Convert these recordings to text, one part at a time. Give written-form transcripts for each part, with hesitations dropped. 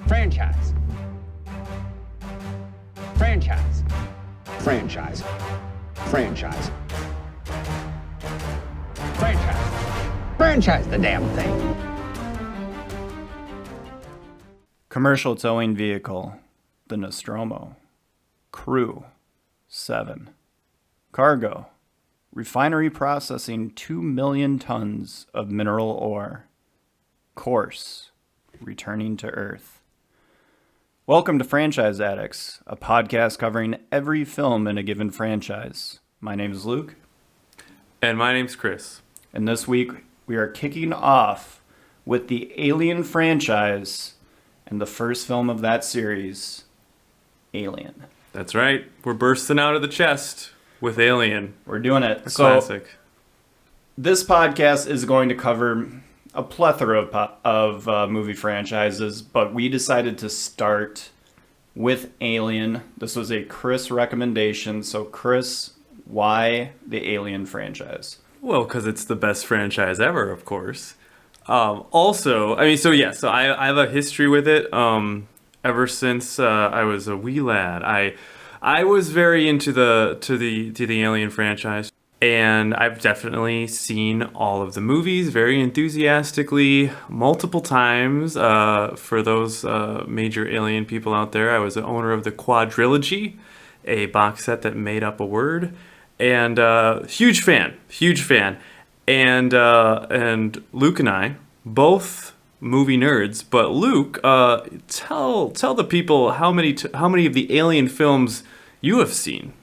Franchise. Franchise. Franchise. Franchise. Franchise. Franchise the damn thing. Commercial towing vehicle, the Nostromo. Crew, 7. Cargo, refinery processing 2 million tons of mineral ore. Course, returning to Earth. Welcome to Franchise Addicts, a podcast covering every film in a given franchise. My name is Luke. And my name's Chris. And this week we are kicking off with the Alien franchise and the first film of that series, Alien. That's right. We're bursting out of the chest with Alien. We're doing it. A classic. This podcast is going to cover a plethora of movie franchises, but we decided to start with Alien. This was a Chris recommendation. So, Chris, why the Alien franchise? Well, because it's the best franchise ever, of course. So I have a history with it. Ever since I was a wee lad, I was very into the Alien franchise, and I've definitely seen all of the movies very enthusiastically multiple times. For those major Alien people out there, I was the owner of the Quadrilogy, a box set that made up a word, and huge fan. And Luke and I, both movie nerds, but Luke, tell the people how many of the Alien films you have seen.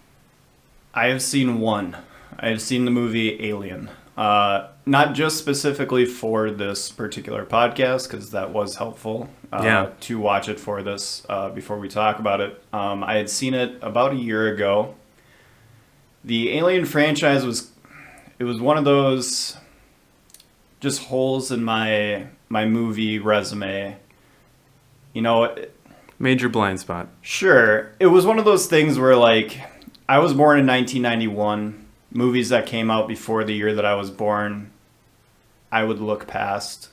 I have seen one. I have seen the movie Alien. Not just specifically for this particular podcast, because that was helpful to watch it for this before we talk about it. I had seen it about a year ago. The Alien franchise was one of those just holes in my movie resume. You know, Major blind spot. Sure. It was one of those things where, like, I was born in 1991. Movies that came out before the year that I was born, I would look past.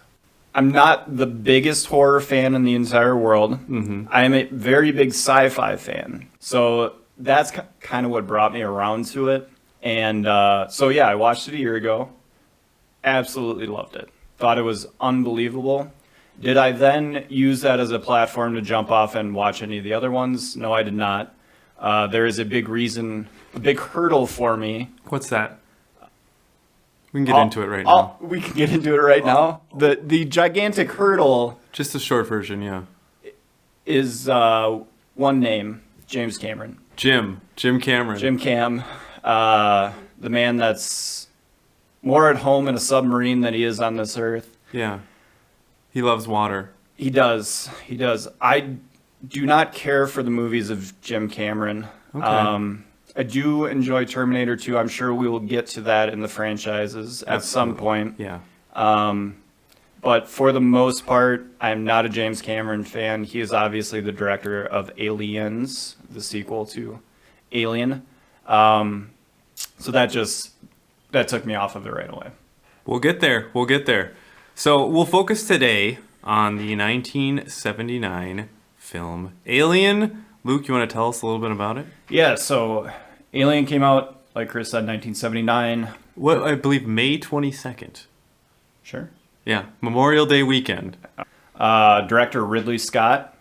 I'm not the biggest horror fan in the entire world. Mm-hmm. I am a very big sci-fi fan. So that's kind of what brought me around to it. And I watched it a year ago. Absolutely loved it. Thought it was unbelievable. Did I then use that as a platform to jump off and watch any of the other ones? No, I did not. There is a big hurdle for me. What's that? We can get into it right now. We can get into it right now. The gigantic hurdle. Just the short version, yeah. Is one name, James Cameron. Jim Cameron. Jim Cam. The man that's more at home in a submarine than he is on this earth. Yeah. He loves water. He does. I do not care for the movies of Jim Cameron. Okay. I do enjoy Terminator 2. I'm sure we will get to that in the franchises at some point. Yeah. But for the most part, I'm not a James Cameron fan. He is obviously the director of Aliens, the sequel to Alien. So that took me off of it right away. We'll get there. So we'll focus today on the 1979 film Alien. Luke, you want to tell us a little bit about it? Yeah, so Alien came out, like Chris said, 1979. Well, I believe May 22nd. Sure. Yeah, Memorial Day weekend. Director Ridley Scott.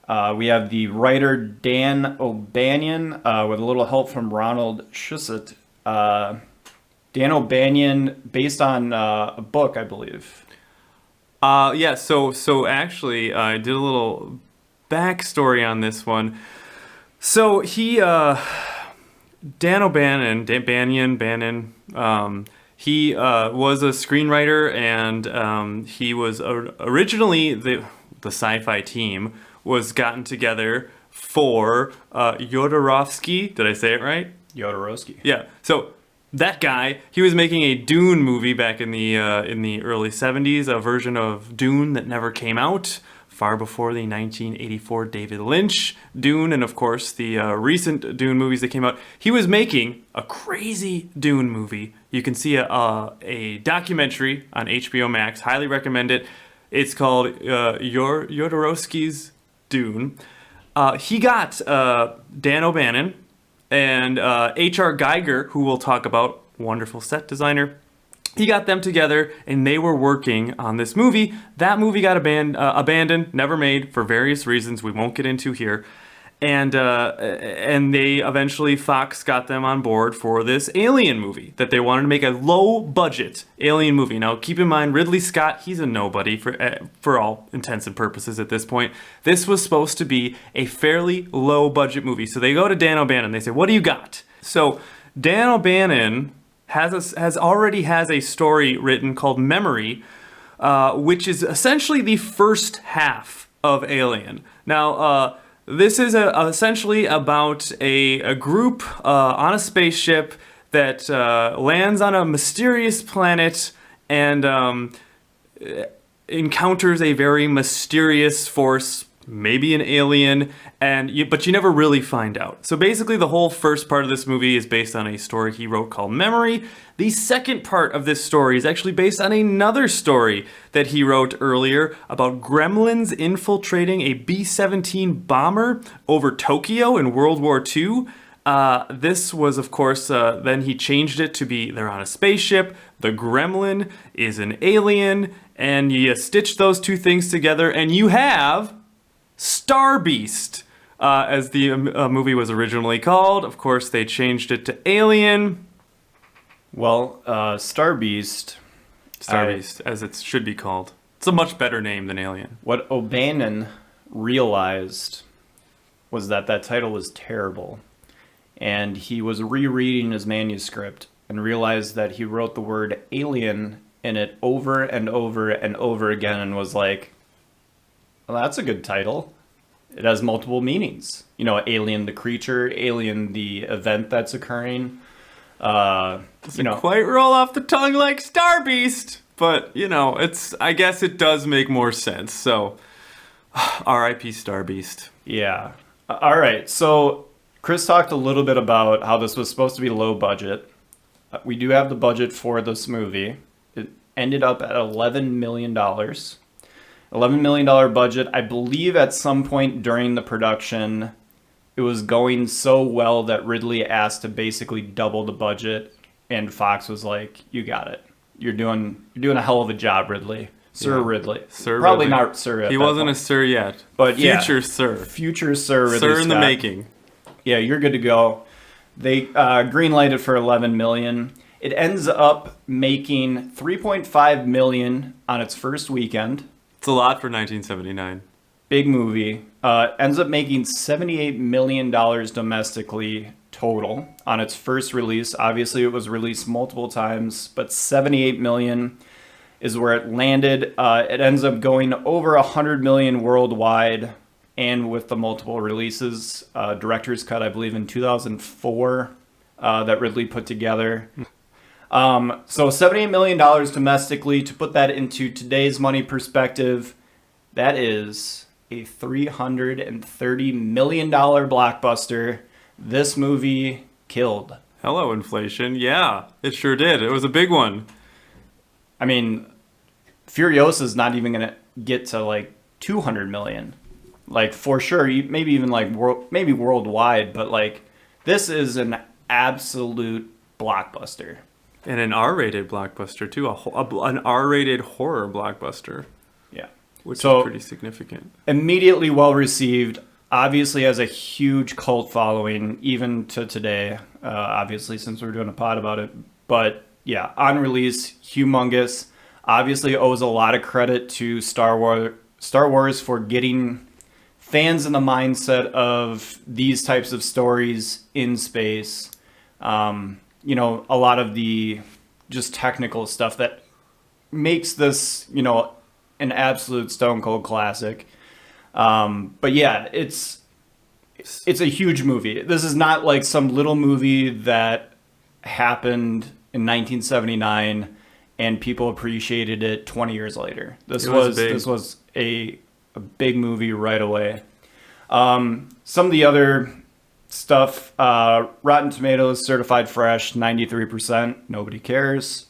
We have the writer Dan O'Bannon with a little help from Ronald Shusett. Dan O'Bannon, based on a book, I believe. So actually, I did a little backstory on this one. So he, Dan O'Bannon, he was a screenwriter, and he was originally the sci-fi team was gotten together for Jodorowsky. Did I say it right? Jodorowsky. Yeah. So that guy, he was making a Dune movie back in the early 70s, a version of Dune that never came out, far before the 1984 David Lynch Dune, and of course the recent Dune movies that came out. He was making a crazy Dune movie. You can see a documentary on HBO Max. Highly recommend it. It's called Jodorowsky's Dune. He got Dan O'Bannon and H.R. Geiger, who we'll talk about, wonderful set designer. He got them together, and they were working on this movie. That movie got abandoned, never made, for various reasons we won't get into here. And they eventually, Fox got them on board for this Alien movie, that they wanted to make a low-budget Alien movie. Now, keep in mind, Ridley Scott, he's a nobody for all intents and purposes at this point. This was supposed to be a fairly low-budget movie. So they go to Dan O'Bannon. They say, what do you got? So Dan O'Bannon already has a story written called Memory, which is essentially the first half of Alien. Now, this is essentially about a group on a spaceship that lands on a mysterious planet and encounters a very mysterious force, maybe an alien, but you never really find out. So basically the whole first part of this movie is based on a story he wrote called Memory. The second part of this story is actually based on another story that he wrote earlier about gremlins infiltrating a B-17 bomber over Tokyo in World War II. This was, of course, then he changed it to be they're on a spaceship, the gremlin is an alien, and you stitch those two things together and you have Star Beast, as the movie was originally called. Of course, they changed it to Alien. Well, Star Beast, as it should be called. It's a much better name than Alien. What O'Bannon realized was that title was terrible. And he was rereading his manuscript and realized that he wrote the word alien in it over and over and over again and was like, well, that's a good title. It has multiple meanings. You know, alien the creature, alien the event that's occurring. Doesn't quite roll off the tongue like Star Beast, but I guess it does make more sense. So, R.I.P. Star Beast. Yeah. All right. So Chris talked a little bit about how this was supposed to be low budget. We do have the budget for this movie. It ended up at $11 million. $11 million budget. I believe at some point during the production, it was going so well that Ridley asked to basically double the budget, and Fox was like, "You got it. You're doing a hell of a job, Ridley." Sir Ridley. Sir Probably Ridley. Not Sir. He wasn't a Sir yet, but future Sir. Future Sir Ridley Sir in the Scott. making. Yeah, you're good to go. They greenlighted for $11 million. It ends up making $3.5 million on its first weekend. It's a lot for 1979. Big movie. Ends up making $78 million domestically total on its first release. Obviously, it was released multiple times, but $78 million is where it landed. It ends up going over $100 million worldwide, and with the multiple releases, Director's Cut, I believe, in 2004 that Ridley put together. So $78 million domestically. To put that into today's money perspective, that is a $330 million blockbuster. This movie killed. Hello, inflation. Yeah, it sure did. It was a big one. I mean, Furiosa's not even going to get to like 200 million. Like, for sure, maybe even like maybe worldwide, but like this is an absolute blockbuster. And an R-rated blockbuster too, an R-rated horror blockbuster. Yeah. Which is pretty significant. Immediately well received. Obviously has a huge cult following, even to today, obviously, since we're doing a pod about it. But yeah, on release, humongous. Obviously owes a lot of credit to Star Wars for getting fans in the mindset of these types of stories in space. A lot of the just technical stuff that makes this, an absolute stone cold classic. But yeah, it's a huge movie. This is not like some little movie that happened in 1979 and people appreciated it 20 years later. This was a big movie right away. Some of the other stuff, Rotten Tomatoes certified fresh, 93%. Nobody cares.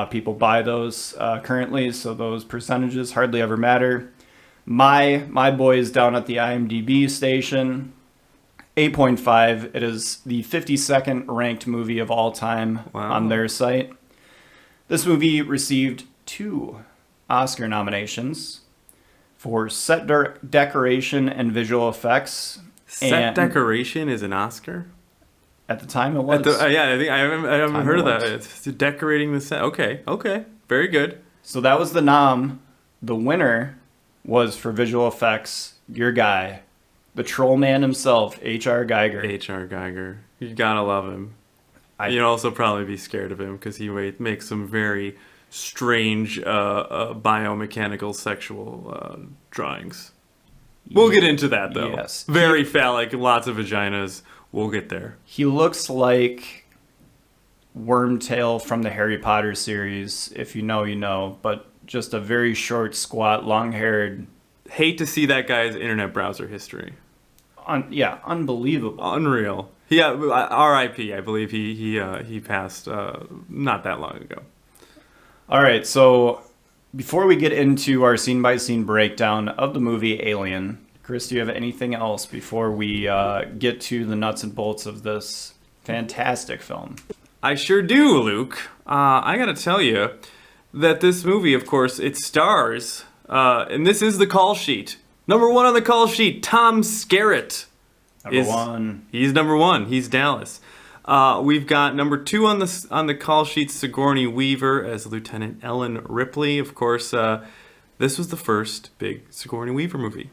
People buy those currently, so those percentages hardly ever matter. My boys down at the IMDb station, 8.5. It is the 52nd ranked movie of all time on their site. This movie received 2 Oscar nominations for set decoration and visual effects. Set decoration is an Oscar? At the time, it was. Yeah, I haven't heard of that. It's decorating the set. Okay. Very good. So that was the nom. The winner was for visual effects, your guy, the troll man himself, H.R. Geiger. H.R. Geiger. You gotta love him. You'd also probably be scared of him because he makes some very strange biomechanical sexual drawings. We'll get into that, though. Yes. Very phallic, lots of vaginas. We'll get there. He looks like Wormtail from the Harry Potter series. If you know, you know. But just a very short, squat, long-haired... Hate to see that guy's internet browser history. Unbelievable. Unreal. Yeah, R.I.P. I believe he passed not that long ago. All right, so before we get into our scene-by-scene breakdown of the movie Alien, Chris, do you have anything else before we get to the nuts and bolts of this fantastic film? I sure do, Luke. I gotta tell you that this movie, of course, it stars, and this is the call sheet. Number 1 on the call sheet, Tom Skerritt. Number 1. He's number 1. He's Dallas. We've got number 2 on the call sheet, Sigourney Weaver as Lieutenant Ellen Ripley. Of course, this was the first big Sigourney Weaver movie.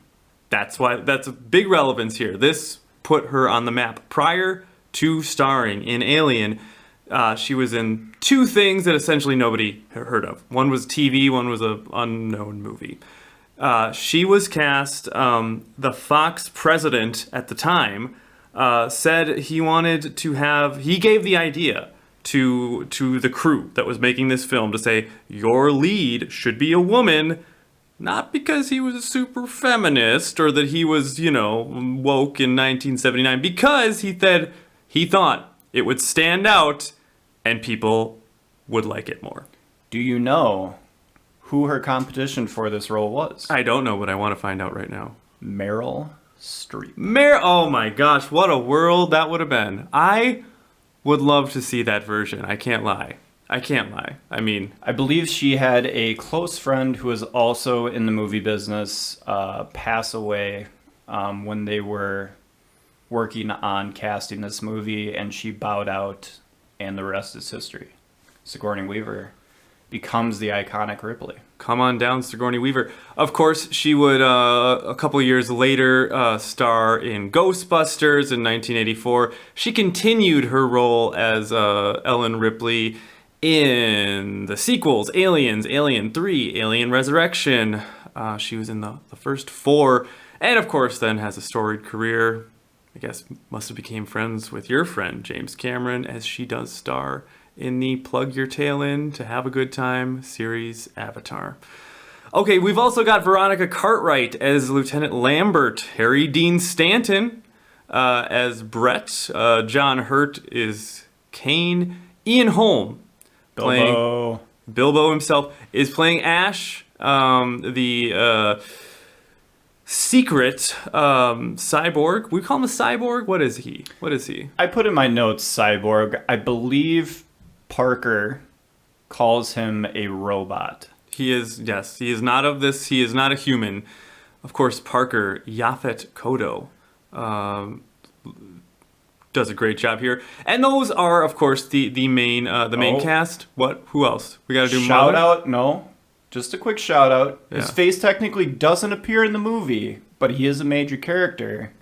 That's a big relevance here. This put her on the map. Prior to starring in Alien, she was in 2 things that essentially nobody heard of. One was TV, one was an unknown movie. She was cast, the Fox president at the time said he gave the idea to the crew that was making this film to say, your lead should be a woman, not because he was a super feminist or that he was, woke in 1979, because he thought it would stand out and people would like it more. Do you know who her competition for this role was? I don't know, but I want to find out right now. Meryl Streep. Oh my gosh, what a world that would have been. I would love to see that version. I can't lie. I mean, I believe she had a close friend who was also in the movie business pass away when they were working on casting this movie, and she bowed out, and the rest is history. Sigourney Weaver becomes the iconic Ripley. Come on down, Sigourney Weaver. Of course, she would, a couple years later, star in Ghostbusters in 1984. She continued her role as Ellen Ripley in the sequels, Aliens, Alien 3, Alien Resurrection. She was in the first 4. And, of course, then has a storied career. I guess must have became friends with your friend, James Cameron, as she does star in the Plug Your Tail In to Have a Good Time series Avatar. Okay, we've also got Veronica Cartwright as Lieutenant Lambert, Harry Dean Stanton as Brett, John Hurt is Kane, Ian Holm Bilbo himself is playing Ash, the secret cyborg. We call him a cyborg? What is he? I put in my notes cyborg. I believe Parker calls him a robot. He is, yes. He is not of this. He is not a human. Of course, Parker, Yaphet Kotto, does a great job here. And those are, of course, the main cast. What? Who else? We got to do shout out. No, just a quick shout out. Yeah. His face technically doesn't appear in the movie, but he is a major character.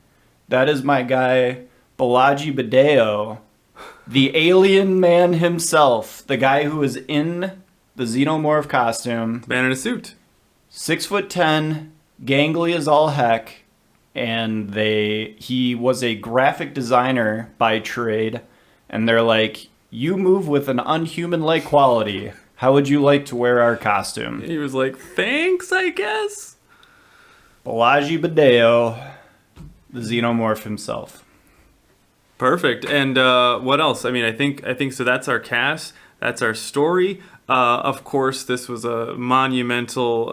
That is my guy, Balaji Badeo, the alien man himself, the guy who is in the xenomorph costume. Man in a suit. 6'10", gangly as all heck. And he was a graphic designer by trade, and they're like, you move with an unhuman-like quality. How would you like to wear our costume? He was like, thanks, I guess. Balaji Badeo, the xenomorph himself. Perfect. And what else? I mean, I think so. That's our cast. That's our story. Of course, this was a monumental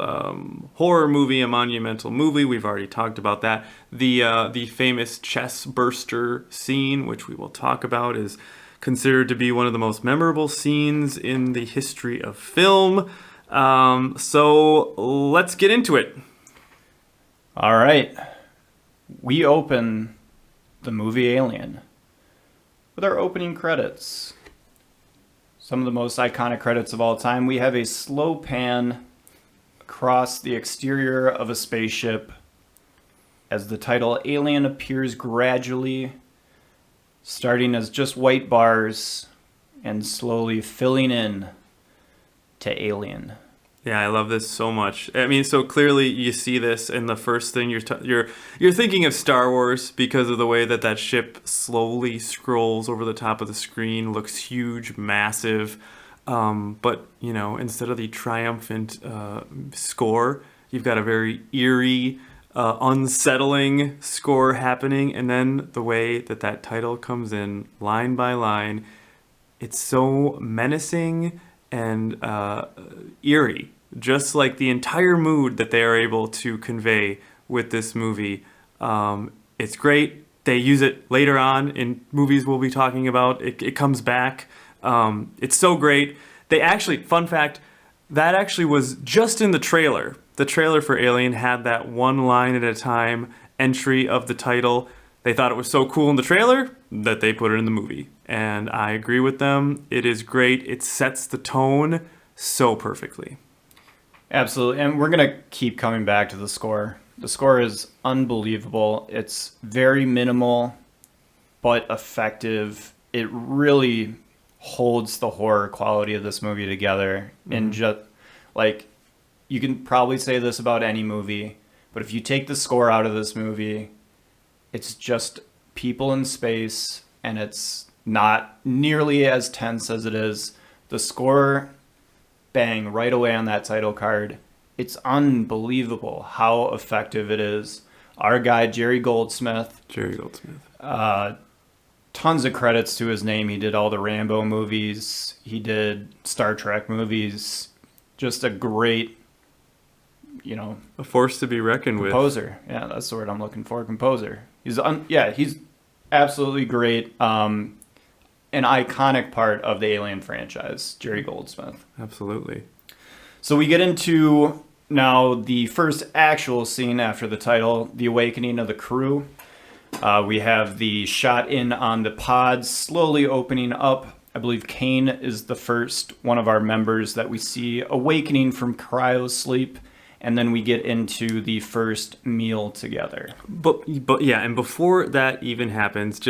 horror movie, a monumental movie. We've already talked about that. The famous chest burster scene, which we will talk about, is considered to be one of the most memorable scenes in the history of film. So let's get into it. All right. We open the movie Alien with our opening credits. Some of the most iconic credits of all time. We have a slow pan across the exterior of a spaceship as the title Alien appears gradually, starting as just white bars and slowly filling in to Alien. Yeah, I love this so much. I mean, so clearly you see this, and the first thing you're thinking of Star Wars because of the way that ship slowly scrolls over the top of the screen, looks huge, massive. But you know, instead of the triumphant score, you've got a very eerie, unsettling score happening, and then the way that title comes in, line by line, it's so menacing and eerie. Just like the entire mood that they are able to convey with this movie. It's great. They use it later on in movies we'll be talking about. It comes back. It's so great. They actually, fun fact, that actually was just in the trailer. The trailer for Alien had that one line at a time entry of the title. They thought it was so cool in the trailer that they put it in the movie. And I agree with them. It is great. It sets the tone so perfectly. Absolutely, and we're going to keep coming back to the score. The score is unbelievable. It's very minimal, but effective. It really holds the horror quality of this movie together. And just, like, you can probably say this about any movie, but if you take the score out of this movie, it's just people in space, and it's not nearly as tense as it is. The score... bang right away on that title card. It's unbelievable how effective it is. Our guy Jerry Goldsmith, tons of credits to his name. He did all the Rambo movies, he did Star Trek movies. Just a great, a force to be reckoned with. Composer. Yeah, that's the word I'm looking for. Composer. He's absolutely great. An iconic part of the Alien franchise, Jerry Goldsmith. Absolutely. So we get into now the first actual scene after the title, the awakening of the crew. We have the shot in on the pods slowly opening up. I believe Kane is the first one of our members that we see awakening from cryo sleep. And then we get into the first meal together. But yeah, and before that even happens,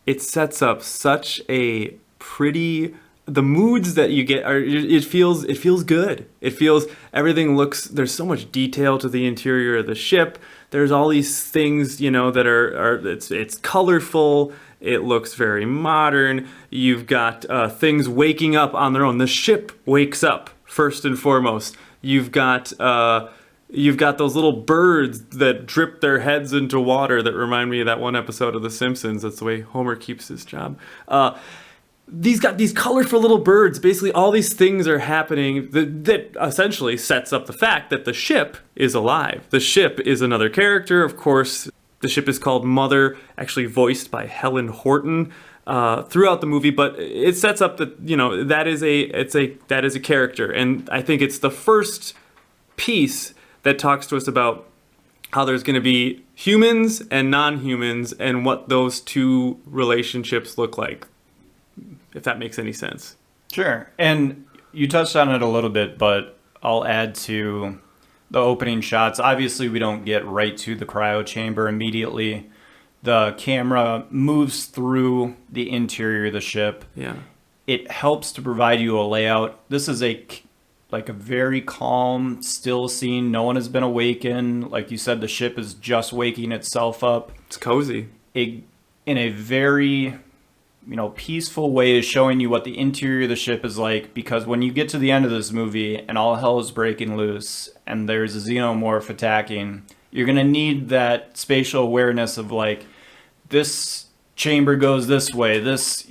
it sets up such a pretty... The moods that you get are... It feels good. It feels... Everything looks... There's so much detail to the interior of the ship. There's all these things, that are it's colorful. It looks very modern. You've got things waking up on their own. The ship wakes up, first and foremost. You've got those little birds that drip their heads into water that remind me of that one episode of The Simpsons. That's the way Homer keeps his job. These colorful little birds. Basically, all these things are happening that essentially sets up the fact that the ship is alive. The ship is another character. Of course, the ship is called Mother, actually voiced by Helen Horton throughout the movie. But it sets up that that is a character, and I think it's the first piece that talks to us about how there's going to be humans and non-humans and what those two relationships look like, if that makes any sense. Sure. And you touched on it a little bit, but I'll add to the opening shots. Obviously, we don't get right to the cryo chamber immediately. The camera moves through the interior of the ship. Yeah. It helps to provide you a layout. This is a very calm, still scene. No one has been awakened. Like you said, the ship is just waking itself up. It's cozy. In a very, peaceful way, is showing you what the interior of the ship is like. Because when you get to the end of this movie and all hell is breaking loose and there's a xenomorph attacking, you're going to need that spatial awareness of this chamber goes this way. This,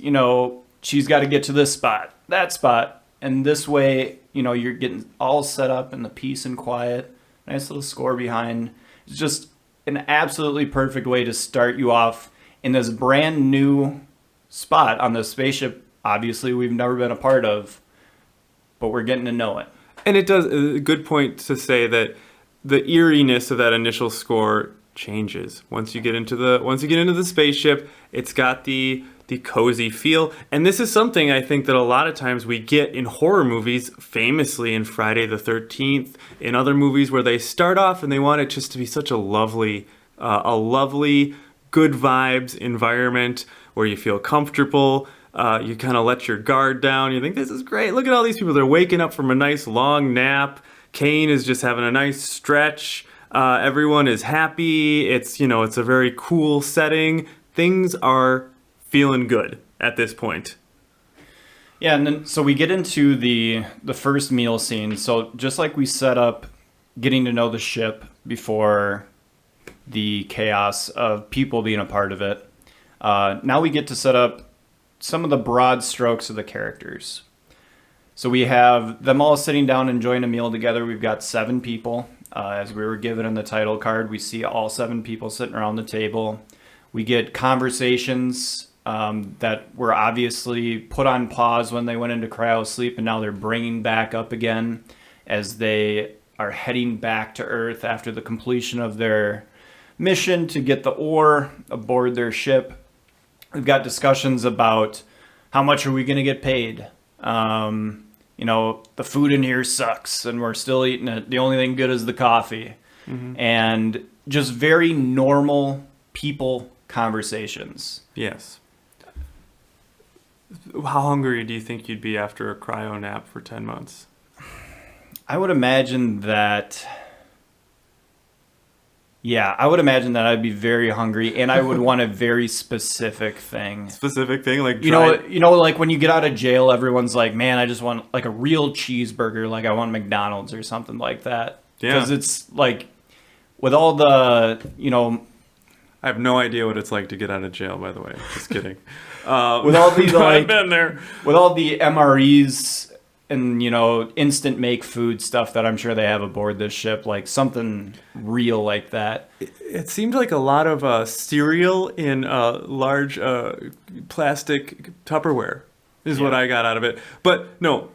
she's got to get to this spot, that spot. And this way, you're getting all set up in the peace and quiet. Nice little score behind. It's just an absolutely perfect way to start you off in this brand new spot on this spaceship. Obviously, we've never been a part of, but we're getting to know it. And it does a good point to say that the eeriness of that initial score changes once you get into the spaceship. It's got the cozy feel, and this is something I think that a lot of times we get in horror movies, famously in Friday the 13th, in other movies where they start off and they want it just to be such a lovely good vibes environment where you feel comfortable. You kind of let your guard down. You think, this is great. Look at all these people. They're waking up from a nice long nap. Kane is just having a nice stretch. Everyone is happy. It's a very cool setting. Things are feeling good at this point. Yeah, and then so we get into the first meal scene. So just like we set up getting to know the ship before the chaos of people being a part of it, now we get to set up some of the broad strokes of the characters. So we have them all sitting down enjoying a meal together. We've got 7 people. As we were given in the title card, we see all 7 people sitting around the table. We get conversations that were obviously put on pause when they went into cryo sleep, and now they're bringing back up again as they are heading back to Earth after the completion of their mission to get the ore aboard their ship. We've got discussions about how much are we going to get paid. The food in here sucks and we're still eating it. The only thing good is the coffee. Mm-hmm. And just very normal people conversations. Yes. How hungry do you think you'd be after a cryo nap for 10 months? I would imagine that... Yeah, I would imagine that I'd be very hungry, and I would want a very specific thing. Specific thing, like like when you get out of jail, everyone's like, "Man, I just want like a real cheeseburger, like I want McDonald's or something like that." Yeah, because it's like with all the I have no idea what it's like to get out of jail. By the way, just kidding. With all the I've been there. With all the MREs. And, instant make food stuff that I'm sure they have aboard this ship, like something real like that. It seemed like a lot of cereal in large plastic Tupperware is what I got out of it. But no,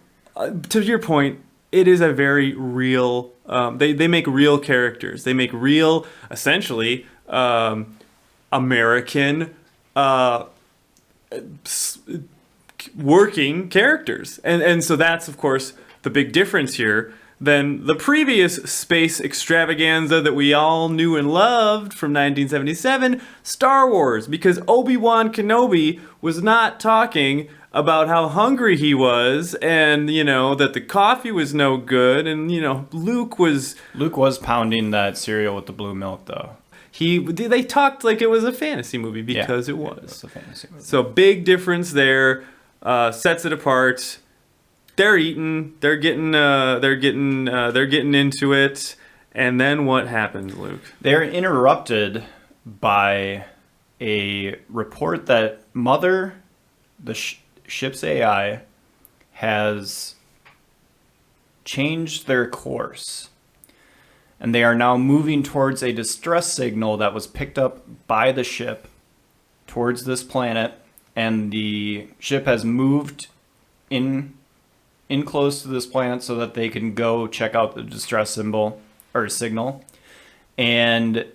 to your point, it is a very real, they make real characters. They make real, essentially, American working characters, and so that's of course the big difference here than the previous space extravaganza that we all knew and loved from 1977, Star Wars, because Obi-Wan Kenobi was not talking about how hungry he was and that the coffee was no good, and Luke was pounding that cereal with the blue milk though. They talked like it was a fantasy movie because it was. It's a fantasy movie. So big difference there. Sets it apart. They're eating. They're getting into it. And then what happens, Luke? They're interrupted by a report that Mother, the ship's AI, has changed their course. And they are now moving towards a distress signal that was picked up by the ship towards this planet. And the ship has moved in close to this planet so that they can go check out the distress symbol or signal. And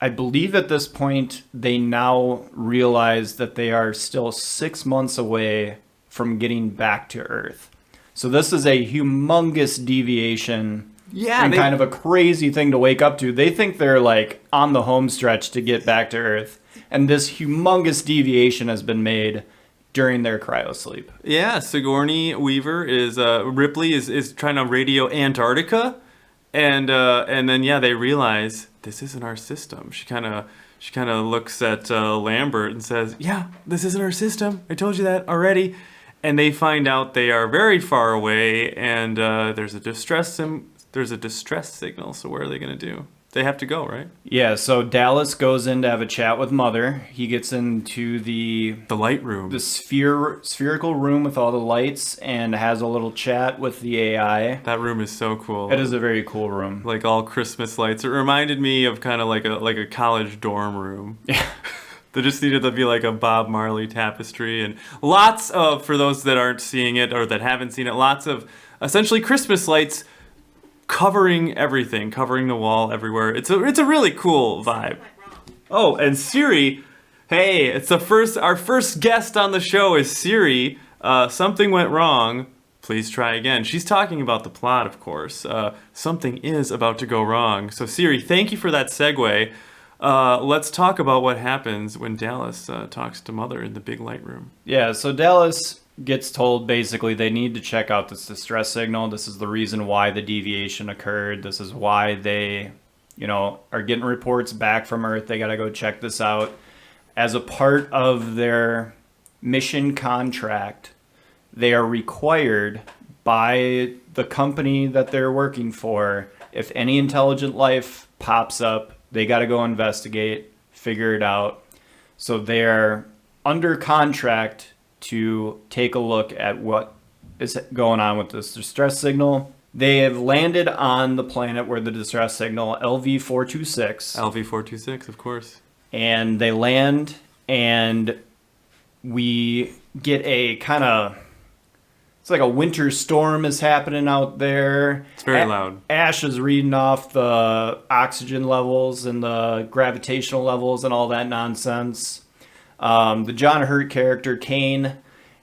I believe at this point they now realize that they are still 6 months away from getting back to Earth. So this is a humongous deviation. Yeah, kind of a crazy thing to wake up to. They think they're like on the home stretch to get back to Earth. And this humongous deviation has been made during their cryosleep. Yeah, Sigourney Weaver Ripley is trying to radio Antarctica, and then they realize this isn't our system. She kind of looks at Lambert and says, "Yeah, this isn't our system. I told you that already." And they find out they are very far away, and there's a distress signal. So what are they going to do? they have to go, right? Yeah, so Dallas goes in to have a chat with Mother. He gets into the light room. The spherical room with all the lights and has a little chat with the AI. That room is so cool. It is a very cool room. Like all Christmas lights. It reminded me of kind of like a college dorm room. Yeah. There just needed to be like a Bob Marley tapestry and lots of, for those that aren't seeing it or that haven't seen it, lots of essentially Christmas lights covering everything, covering the wall everywhere. It's a really cool vibe. Oh, and Siri, hey, it's our first guest on the show is Siri. Something went wrong. Please try again. She's talking about the plot, of course. Something is about to go wrong. So Siri, thank you for that segue. Let's talk about what happens when Dallas talks to Mother in the big light room. Yeah, so Dallas gets told basically they need to check out this distress signal. This is the reason why the deviation occurred. This is why they, are getting reports back from Earth. They got to go check this out. As a part of their mission contract, they are required by the company that they're working for, if any intelligent life pops up, they got to go investigate, figure it out. So they're under contract to take a look at what is going on with this distress signal. They have landed on the planet where the distress signal, LV-426. LV-426, of course. And they land, and we get a kind of... It's like a winter storm is happening out there. It's very loud. Ash is reading off the oxygen levels and the gravitational levels and all that nonsense. The John Hurt character, Kane,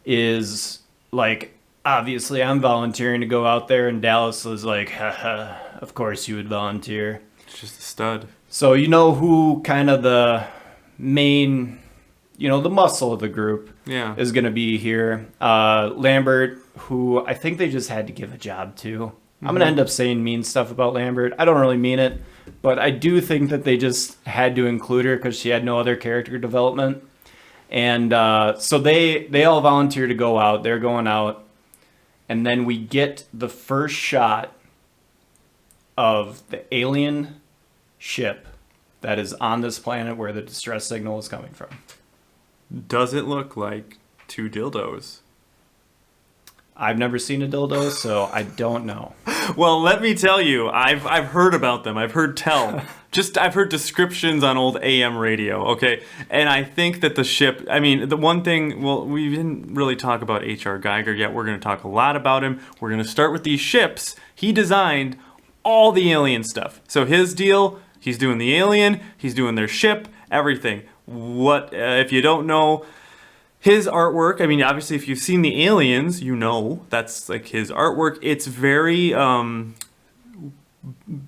is like, obviously I'm volunteering to go out there, and Dallas is like, haha, of course you would volunteer. It's just a stud. So you know who kind of the main, the muscle of the group is going to be here. Lambert, who I think they just had to give a job to. Mm-hmm. I'm going to end up saying mean stuff about Lambert. I don't really mean it, but I do think that they just had to include her because she had no other character development. And so they all volunteer to go out. They're going out. And then we get the first shot of the alien ship that is on this planet where the distress signal is coming from. Does it look like two dildos? I've never seen a dildo, so I don't know. Well, let me tell you, I've heard about them. I've heard I've heard descriptions on old AM radio, okay? And I think that the ship, the one thing, well, we didn't really talk about H.R. Geiger yet. We're going to talk a lot about him. We're going to start with these ships. He designed all the alien stuff. So his deal, he's doing the alien, he's doing their ship, everything. What, if you don't know his artwork, obviously if you've seen the aliens, that's like his artwork. It's very,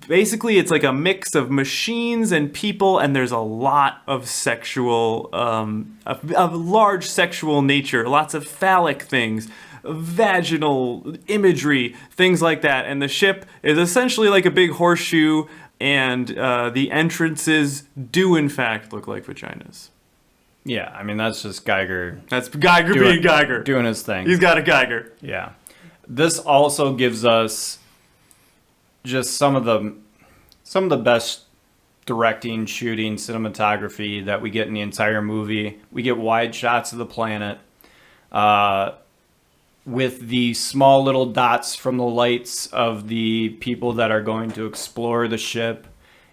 basically it's like a mix of machines and people, and there's a lot of sexual, of large sexual nature, lots of phallic things, vaginal imagery, things like that. And the ship is essentially like a big horseshoe, and the entrances do in fact look like vaginas. Yeah, that's just Geiger. That's Geiger being Geiger. Doing his thing. He's got a Geiger. Yeah. This also gives us just some of the best directing, shooting, cinematography that we get in the entire movie. We get wide shots of the planet with the small little dots from the lights of the people that are going to explore the ship.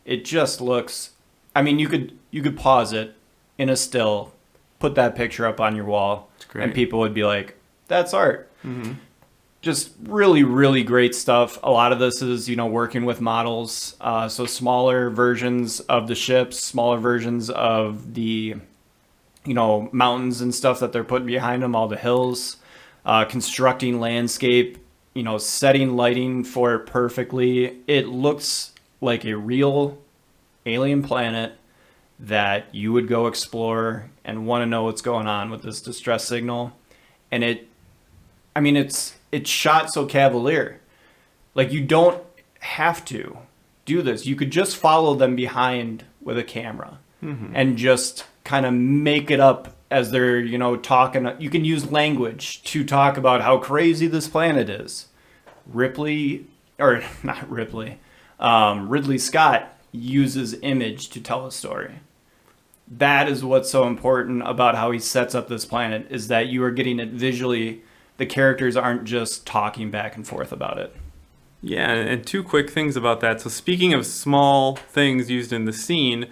It just looks... you could pause it in a still, put that picture up on your wall, and people would be like, that's art. Mm-hmm. Just really, really great stuff. A lot of this is, working with models. So smaller versions of the ships, smaller versions of the, mountains and stuff that they're putting behind them, all the hills, constructing landscape, setting lighting for it perfectly. It looks like a real alien planet that you would go explore and want to know what's going on with this distress signal. And it's shot so cavalier. Like, you don't have to do this. You could just follow them behind with a camera and just kind of make it up as they're, talking. You can use language to talk about how crazy this planet is. Ridley Scott uses image to tell a story. That is what's so important about how he sets up this planet, is that you are getting it visually. The characters aren't just talking back and forth about it. Yeah, and two quick things about that. So speaking of small things used in the scene,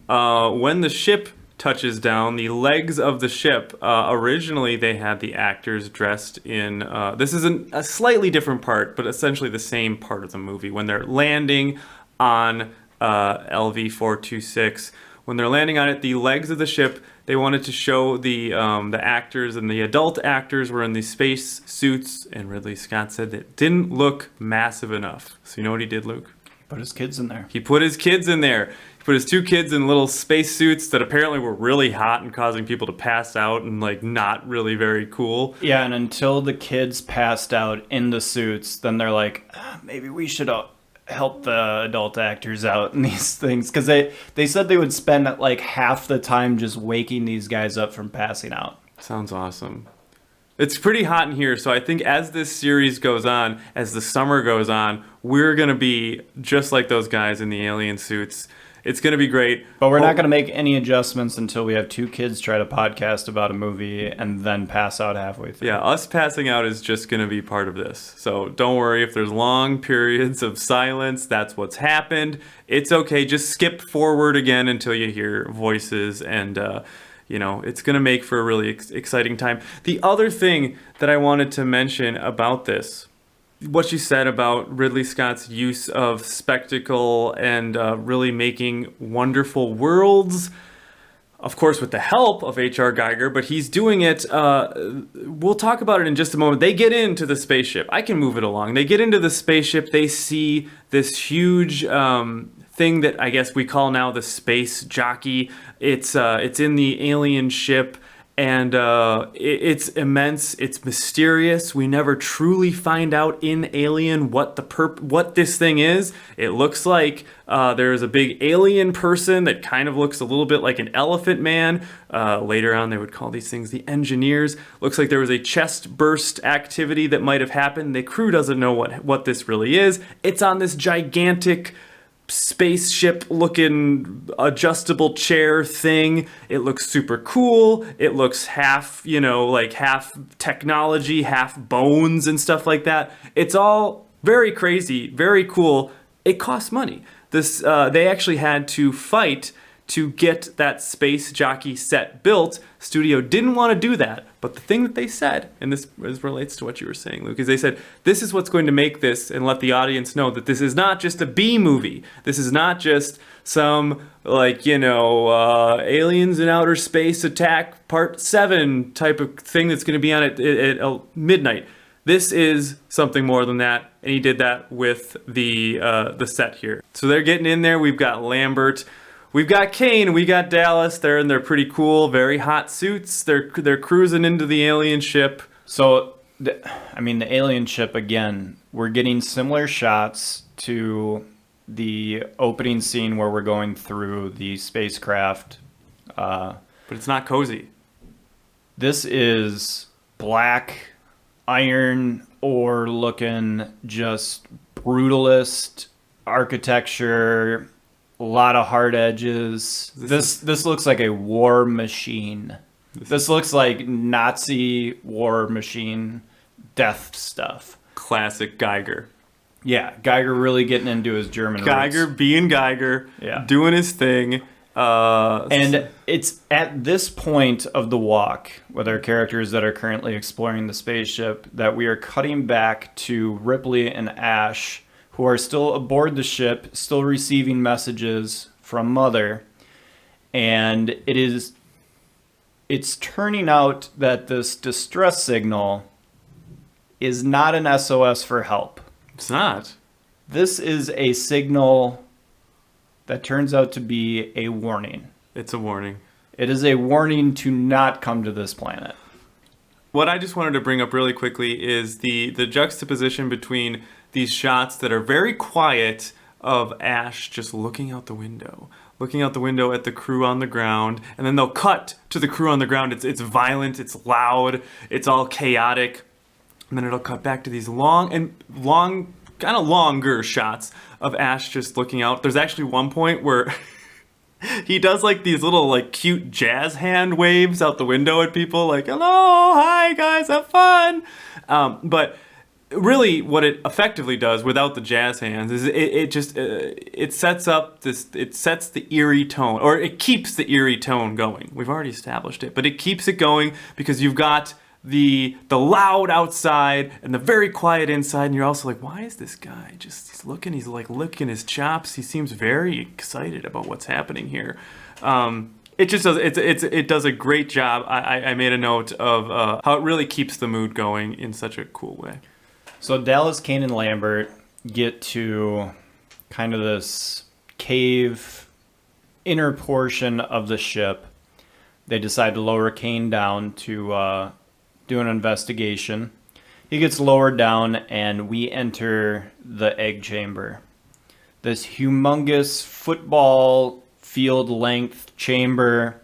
when the ship touches down, the legs of the ship, originally they had the actors dressed in, this is a slightly different part, but essentially the same part of the movie. When they're landing on LV-426, when they're landing on it, the legs of the ship, they wanted to show the actors, and the adult actors were in these space suits, and Ridley Scott said that it didn't look massive enough. So you know what he did, Luke? Put his kids in there. He put his kids in there. He put his two kids in little space suits that apparently were really hot and causing people to pass out and like not really very cool. Yeah, and until the kids passed out in the suits, then they're like, maybe we should help the adult actors out in these things, because they said they would spend like half the time just waking these guys up from passing out. Sounds awesome. It's pretty hot in here, so I think as this series goes on, as the summer goes on, we're going to be just like those guys in the alien suits. It's going to be great. But we're not going to make any adjustments until we have two kids try to podcast about a movie and then pass out halfway through. Yeah, us passing out is just going to be part of this. So don't worry if there's long periods of silence. That's what's happened. It's okay. Just skip forward again until you hear voices, and it's going to make for a really exciting time. The other thing that I wanted to mention about this, what you said about Ridley Scott's use of spectacle and really making wonderful worlds, of course with the help of H.R. Geiger, but he's doing it, we'll talk about it in just a moment. They get into the spaceship. I can move it along. They get into the spaceship. They see this huge thing that I guess we call now the space jockey. It's in the alien ship. And it's immense. It's mysterious. We never truly find out in Alien what this thing is. It looks like there's a big alien person that kind of looks a little bit like an elephant man. Later on, they would call these things the engineers. Looks like there was a chest burst activity that might have happened. The crew doesn't know what this really is. It's on this gigantic spaceship looking adjustable chair thing. It looks super cool. It looks half technology, half bones and stuff like that. It's all very crazy, very cool. It costs money. They actually had to fight to get that space jockey set built. Studio didn't want to do that, but the thing that they said, and this relates to what you were saying, Luke, is they said, this is what's going to make this and let the audience know that this is not just a B movie. This is not just some, Aliens in Outer Space Attack Part 7 type of thing that's going to be on at midnight. This is something more than that, and he did that with the set here. So they're getting in there. We've got Lambert. We've got Kane, we got Dallas. They're in their pretty cool, very hot suits. They're cruising into the alien ship. So, the alien ship, again, we're getting similar shots to the opening scene where we're going through the spacecraft. But it's not cozy. This is black, iron ore looking, just brutalist architecture. A lot of hard edges. This looks like a war machine. This looks like Nazi war machine death stuff. Classic Geiger. Yeah, Geiger really getting into his German Geiger roots. being Geiger, yeah, doing his thing. And it's at this point of the walk with our characters that are currently exploring the spaceship that we are cutting back to Ripley and Ash, who are still aboard the ship, still receiving messages from Mother. And it's turning out that this distress signal is not an SOS for help. It's not. This is a signal that turns out to be a warning. It's a warning. It is a warning to not come to this planet. What I just wanted to bring up really quickly is the juxtaposition between these shots that are very quiet of Ash just looking out the window at the crew on the ground, and then they'll cut to the crew on the ground. It's violent, it's loud, it's all chaotic, and then it'll cut back to these long kind of longer shots of Ash just looking out. There's actually one point where he does like these little like cute jazz hand waves out the window at people, like "Hello, hi guys, have fun." But really, what it effectively does without the jazz hands is it sets up this. It sets the eerie tone, or it keeps the eerie tone going. We've already established it, but it keeps it going because you've got the loud outside and the very quiet inside, and you're also like, why is this guy he's like licking his chops? He seems very excited about what's happening here. It just does it does a great job. I made a note of how it really keeps the mood going in such a cool way. So Dallas, Kane, and Lambert get to kind of this cave inner portion of the ship. They decide to lower Kane down to do an investigation. He gets lowered down, and we enter the egg chamber. This humongous football field length chamber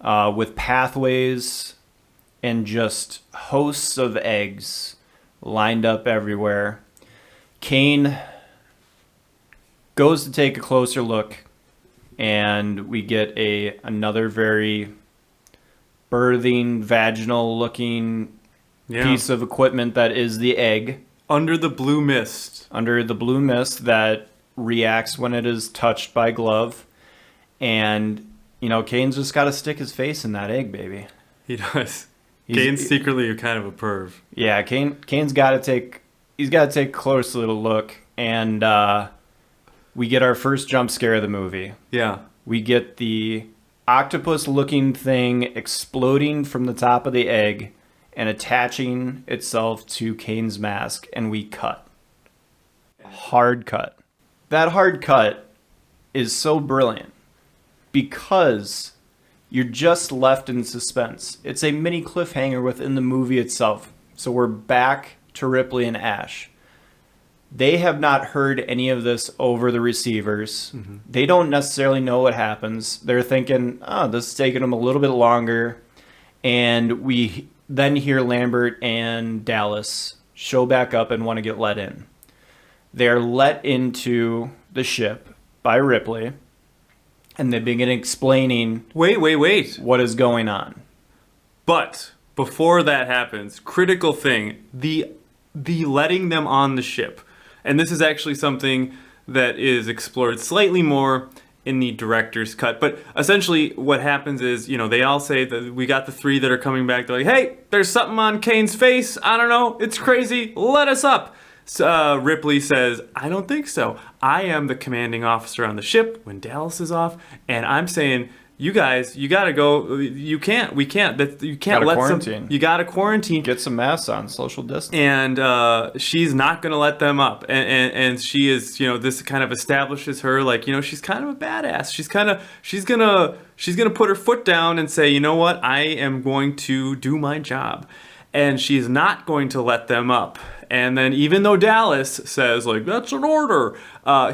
with pathways and just hosts of eggs lined up everywhere. Kane goes to take a closer look, and we get another very birthing, vaginal looking piece of equipment that is the egg. Under the blue mist. Under the blue mist that reacts when it is touched by glove. And, Kane's just got to stick his face in that egg, baby. He does. Kane's secretly kind of a perv. Yeah, Kane's got to take a close little look, and we get our first jump scare of the movie. Yeah. We get the octopus-looking thing exploding from the top of the egg and attaching itself to Kane's mask, and we cut. Hard cut. That hard cut is so brilliant because you're just left in suspense. It's a mini cliffhanger within the movie itself. So we're back to Ripley and Ash. They have not heard any of this over the receivers. Mm-hmm. They don't necessarily know what happens. They're thinking, this is taking them a little bit longer. And we then hear Lambert and Dallas show back up and want to get let in. They're let into the ship by Ripley. And they begin explaining Wait. what is going on. But before that happens, critical thing, the letting them on the ship. And this is actually something that is explored slightly more in the director's cut. But essentially what happens is, they all say that we got the three that are coming back. They're like, hey, there's something on Kane's face. I don't know. It's crazy. Let us up. Ripley says, I don't think so. I am the commanding officer on the ship when Dallas is off. And I'm saying, you guys, you got to go. We can't let quarantine. You got to quarantine. Get some masks on, social distance. And she's not going to let them up. And she is, this kind of establishes her like, she's kind of a badass. She's going to put her foot down and say, you know what? I am going to do my job. And she's not going to let them up. And then even though Dallas says, like, that's an order,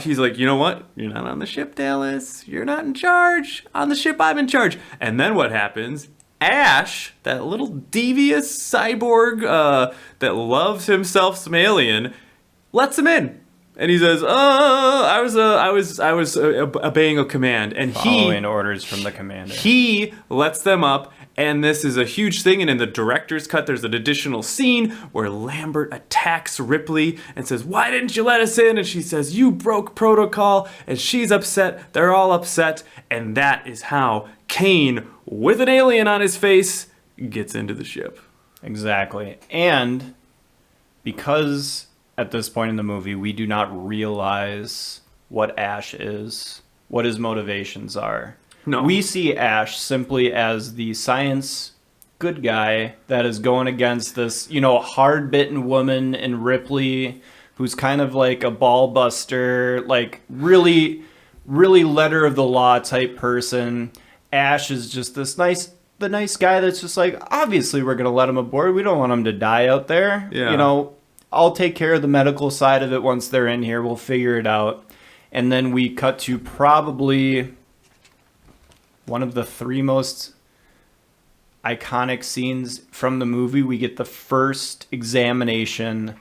he's like, you know what? You're not on the ship, Dallas. You're not in charge. On the ship, I'm in charge. And then what happens? Ash, that little devious cyborg that loves himself some alien, lets him in. And he says, I was obeying a command. And following orders from the commander. He lets them up. And this is a huge thing, and in the director's cut, there's an additional scene where Lambert attacks Ripley and says, why didn't you let us in? And she says, you broke protocol, and she's upset. They're all upset, and that is how Kane, with an alien on his face, gets into the ship. Exactly. And because at this point in the movie, we do not realize what Ash is, what his motivations are. No. We see Ash simply as the science good guy that is going against this, hard-bitten woman in Ripley who's kind of like a ball buster, like really, really letter of the law type person. Ash is just the nice guy that's just like, obviously we're going to let him aboard. We don't want him to die out there. Yeah. I'll take care of the medical side of it once they're in here. We'll figure it out. And then we cut to probably one of the three most iconic scenes from the movie. We get the first examination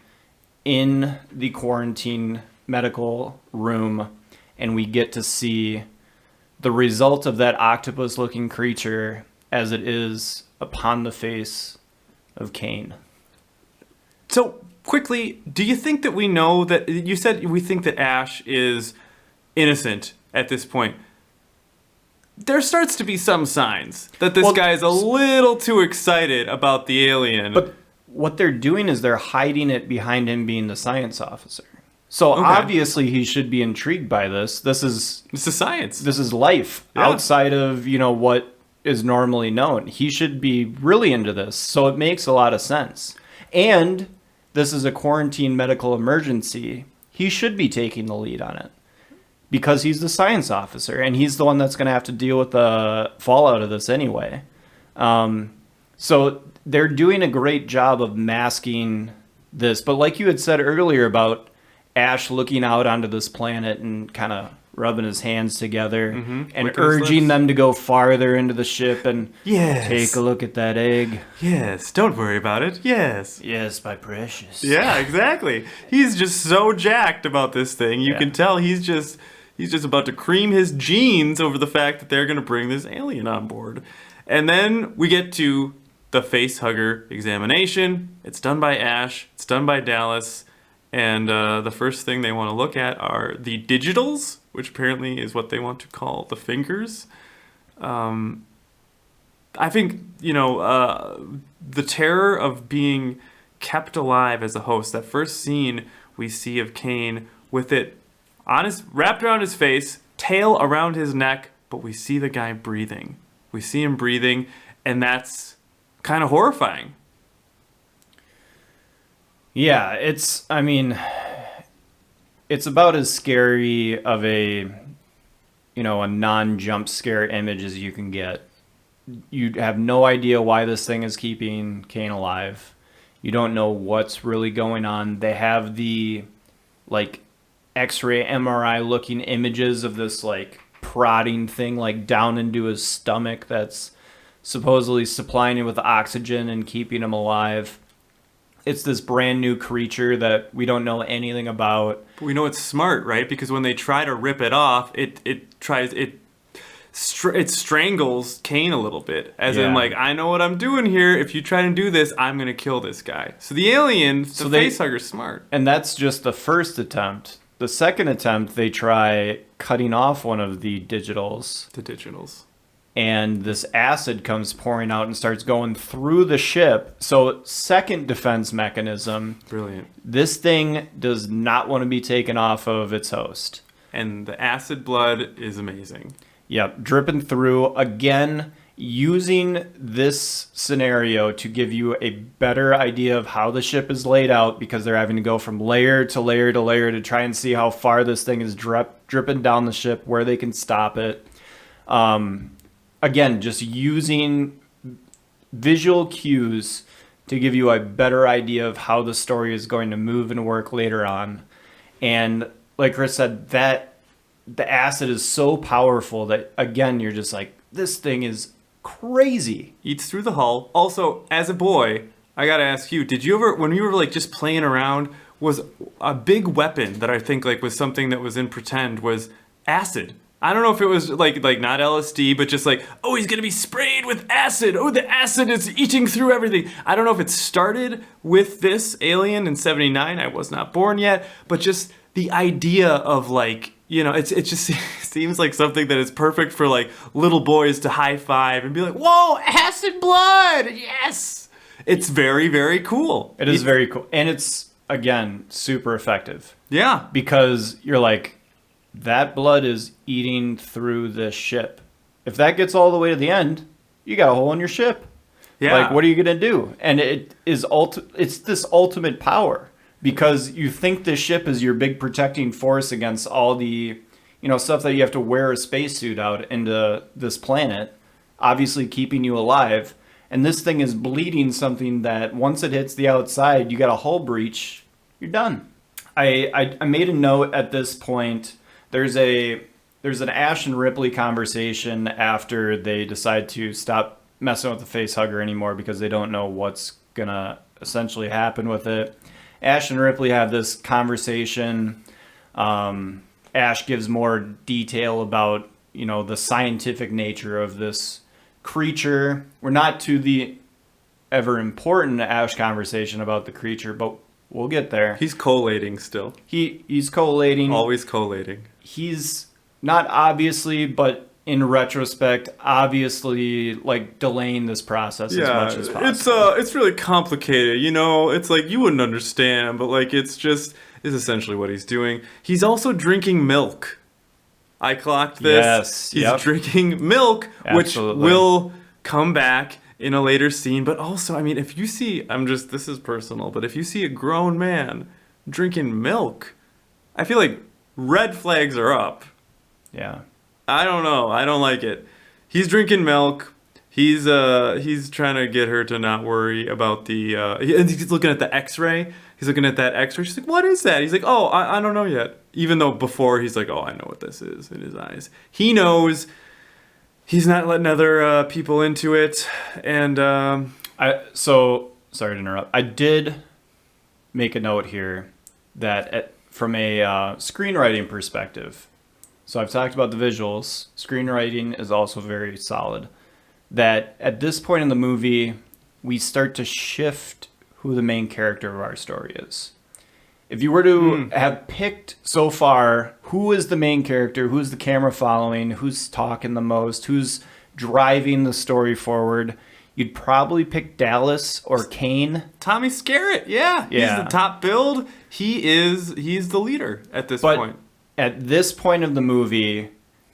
in the quarantine medical room, and we get to see the result of that octopus-looking creature as it is upon the face of Kane. So, quickly, do you think that we know that... You said we think that Ash is innocent at this point. There starts to be some signs that this guy is a little too excited about the alien. But what they're doing is they're hiding it behind him being the science officer. So obviously he should be intrigued by this. This is science. This is life outside of, what is normally known. He should be really into this. So it makes a lot of sense. And this is a quarantine medical emergency. He should be taking the lead on it because he's the science officer and he's the one that's going to have to deal with the fallout of this anyway. So they're doing a great job of masking this. But like you had said earlier about Ash looking out onto this planet and kind of rubbing his hands together and urging them to go farther into the ship and take a look at that egg. Yes, don't worry about it. Yes. Yes, my precious. Yeah, exactly. He's just so jacked about this thing. You can tell he's just about to cream his jeans over the fact that they're going to bring this alien on board. And then we get to the face hugger examination. It's done by Ash. It's done by Dallas. And the first thing they want to look at are the digitals, which apparently is what they want to call the fingers. I think, the terror of being kept alive as a host, that first scene we see of Kane with it wrapped around his face, tail around his neck, but we see the guy breathing. We see him breathing, and that's kind of horrifying. Yeah, it's about as scary of a non-jump scare image as you can get. You have no idea why this thing is keeping Kane alive. You don't know what's really going on. They have the, X-ray MRI looking images of this, prodding thing, down into his stomach that's supposedly supplying him with oxygen and keeping him alive. It's this brand new creature that we don't know anything about. But we know it's smart, right? Because when they try to rip it off, it strangles Kane a little bit. As in, I know what I'm doing here. If you try to do this, I'm going to kill this guy. So the alien, the facehugger's smart. And that's just the first attempt. The second attempt, they try cutting off one of the digitals. The digitals. And this acid comes pouring out and starts going through the ship. So second defense mechanism. Brilliant. This thing does not want to be taken off of its host. And the acid blood is amazing. Yep, dripping through. Again, using this scenario to give you a better idea of how the ship is laid out because they're having to go from layer to layer to layer to try and see how far this thing is dripping down the ship, where they can stop it. Again, just using visual cues to give you a better idea of how the story is going to move and work later on. And like Chris said, that the acid is so powerful that, again, you're just like, this thing is crazy. Eats through the hull. Also, as a boy, I gotta ask you, did you ever, when you were just playing around, was a big weapon that I think was something that was in Pretend was acid? I don't know if it was like not LSD, but just oh, he's gonna be sprayed with acid. Oh, the acid is eating through everything. I don't know if it started with this Alien in '79. I was not born yet, but just the idea of it just seems like something that is perfect for little boys to high five and be like, whoa, acid blood, yes. It's very, very cool. It is very cool, and it's again super effective. Yeah, because you're like, that blood is eating through this ship. If that gets all the way to the end, you got a hole in your ship. Yeah. What are you going to do? And it's this ultimate power because you think this ship is your big protecting force against all the, stuff that you have to wear a spacesuit out into this planet, obviously keeping you alive. And this thing is bleeding something that once it hits the outside, you got a hull breach, you're done. I made a note at this point. There's an Ash and Ripley conversation after they decide to stop messing with the facehugger anymore because they don't know what's gonna essentially happen with it. Ash and Ripley have this conversation. Ash gives more detail about, the scientific nature of this creature. We're not to the ever important Ash conversation about the creature, but we'll get there. He's collating still. He's collating. Always collating. He's not obviously, but in retrospect, obviously, like, delaying this process as much as possible. It's really complicated, It's like you wouldn't understand, but like it's essentially what he's doing. He's also drinking milk. I clocked this. Yes, he's drinking milk, Absolutely. which will come back in a later scene. But also, I mean, if you see, this is personal, but if you see a grown man drinking milk, I feel like red flags are up. Yeah. I don't know. I don't like it. He's drinking milk. He's trying to get her to not worry about he's looking at the X-ray. He's looking at that X-ray. She's like, "What is that?" He's like, "Oh, I don't know yet." Even though before he's like, "Oh, I know what this is," in his eyes. He knows. He's not letting other people into it. And So sorry to interrupt. I did make a note here that from a screenwriting perspective. So I've talked about the visuals. Screenwriting is also very solid. That at this point in the movie, we start to shift who the main character of our story is. If you were to have picked so far who is the main character, who's the camera following, who's talking the most, who's driving the story forward, you'd probably pick Dallas or Kane. Tommy Skerritt, yeah. He's the top build. He's the leader at this point. At this point of the movie,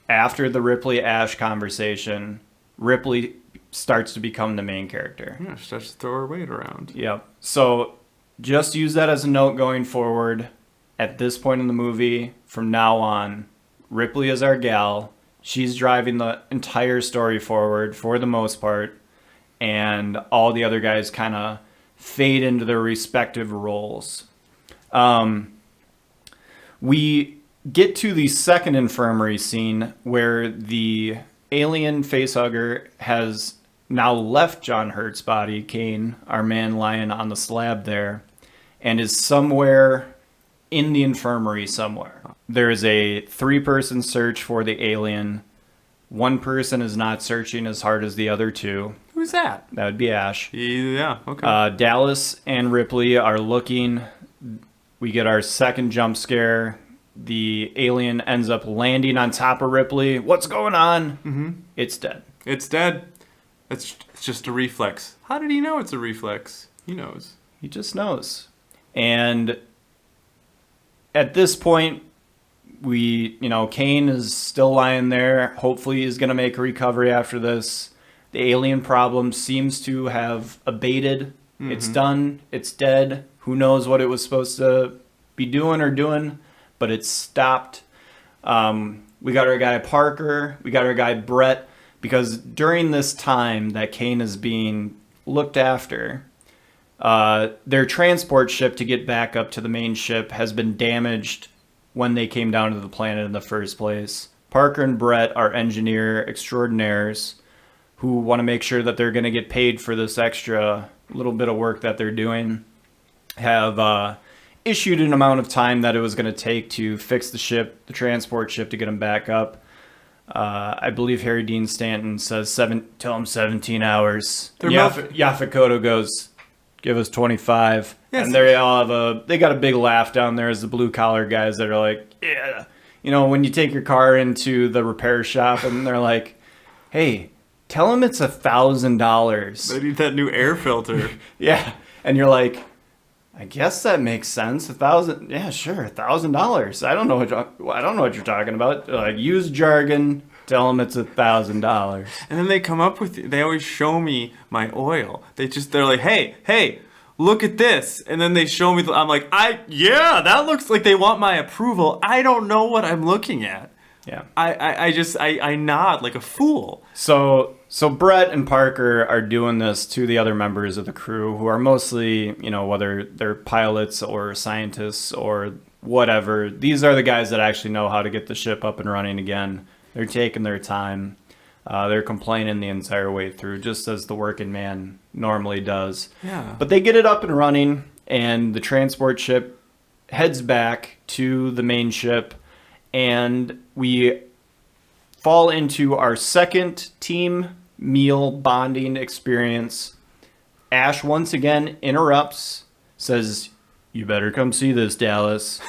after the Ripley-Ash conversation, Ripley starts to become the main character. Yeah, she starts to throw her weight around. Yep. So just use that as a note going forward. At this point in the movie, from now on, Ripley is our gal. She's driving the entire story forward for the most part. And all the other guys kind of fade into their respective roles. We get to the second infirmary scene where the alien facehugger has now left John Hurt's body, Kane, our man lying on the slab there, and is somewhere in the infirmary somewhere. There is a 3-person search for the alien. One person is not searching as hard as the other two. Who's that? That would be Ash. Yeah, okay. Dallas and Ripley are looking. We get our second jump scare. The alien ends up landing on top of Ripley. What's going on? Mm-hmm. It's dead. It's dead. It's just a reflex. How did he know it's a reflex? He knows. He just knows. And at this point, Kane is still lying there. Hopefully he's going to make a recovery after this. The alien problem seems to have abated. Mm-hmm. It's done. It's dead. Who knows what it was supposed to be doing, but it's stopped. We got our guy Parker. We got our guy Brett. Because during this time that Kane is being looked after, their transport ship to get back up to the main ship has been damaged when they came down to the planet in the first place. Parker and Brett are engineer extraordinaires who want to make sure that they're going to get paid for this extra little bit of work that they're doing. Have issued an amount of time that it was going to take to fix the ship, the transport ship, to get them back up. I believe Harry Dean Stanton says tell him 17 hours. Yaphet Kotto goes, give us 25. Yes. And they all they got a big laugh down there as the blue collar guys that are like, yeah. When you take your car into the repair shop and they're like, hey, tell them it's $1,000. They need that new air filter. Yeah. And you're like, I guess that makes sense. $1,000, yeah, sure, $1,000. I don't know what you're talking about. Like, use jargon. Tell them it's $1,000. And then they come up with. They always show me my oil. They're like, hey, look at this. And then they show me. I'm like, that looks like they want my approval. I don't know what I'm looking at. Yeah. I nod like a fool. So Brett and Parker are doing this to the other members of the crew who are mostly, whether they're pilots or scientists or whatever. These are the guys that actually know how to get the ship up and running again. They're taking their time. They're complaining the entire way through, just as the working man normally does. Yeah. But they get it up and running, and the transport ship heads back to the main ship, and we fall into our second team meal bonding experience. Ash once again interrupts, says, "You better come see this, Dallas."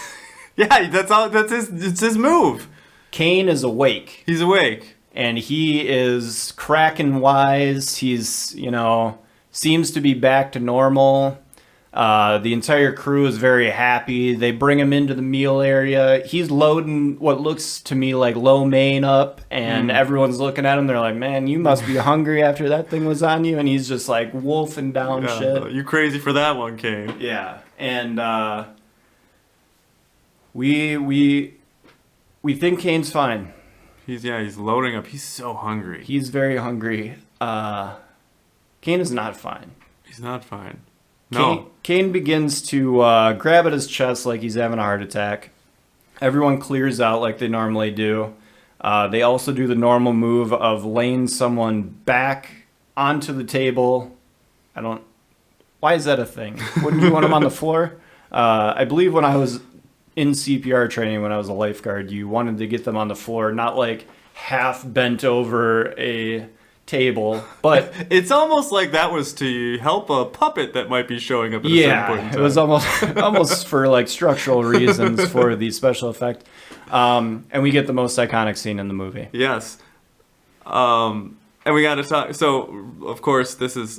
Yeah, it's his move. Kane is awake. He's awake. And he is cracking wise. He's, seems to be back to normal. The entire crew is very happy. They bring him into the meal area. He's loading what looks to me like lo mein up, and everyone's looking at him. They're like, "Man, you must be hungry after that thing was on you." And he's just like wolfing down shit. You crazy for that one, Kane. Yeah. And we think Kane's fine. He's loading up. He's so hungry. He's very hungry. Kane is not fine. He's not fine. No. Kane begins to grab at his chest like he's having a heart attack. Everyone clears out like they normally do. They also do the normal move of laying someone back onto the table. Why is that a thing? Wouldn't you want them on the floor? I believe when I was in CPR training, when I was a lifeguard, you wanted to get them on the floor, not like half bent over a table, but it's almost like that was to help a puppet that might be showing up at a certain point in time. It was almost for like structural reasons for the special effect. And we get the most iconic scene in the movie. Yes. And we got to talk. So, of course, this is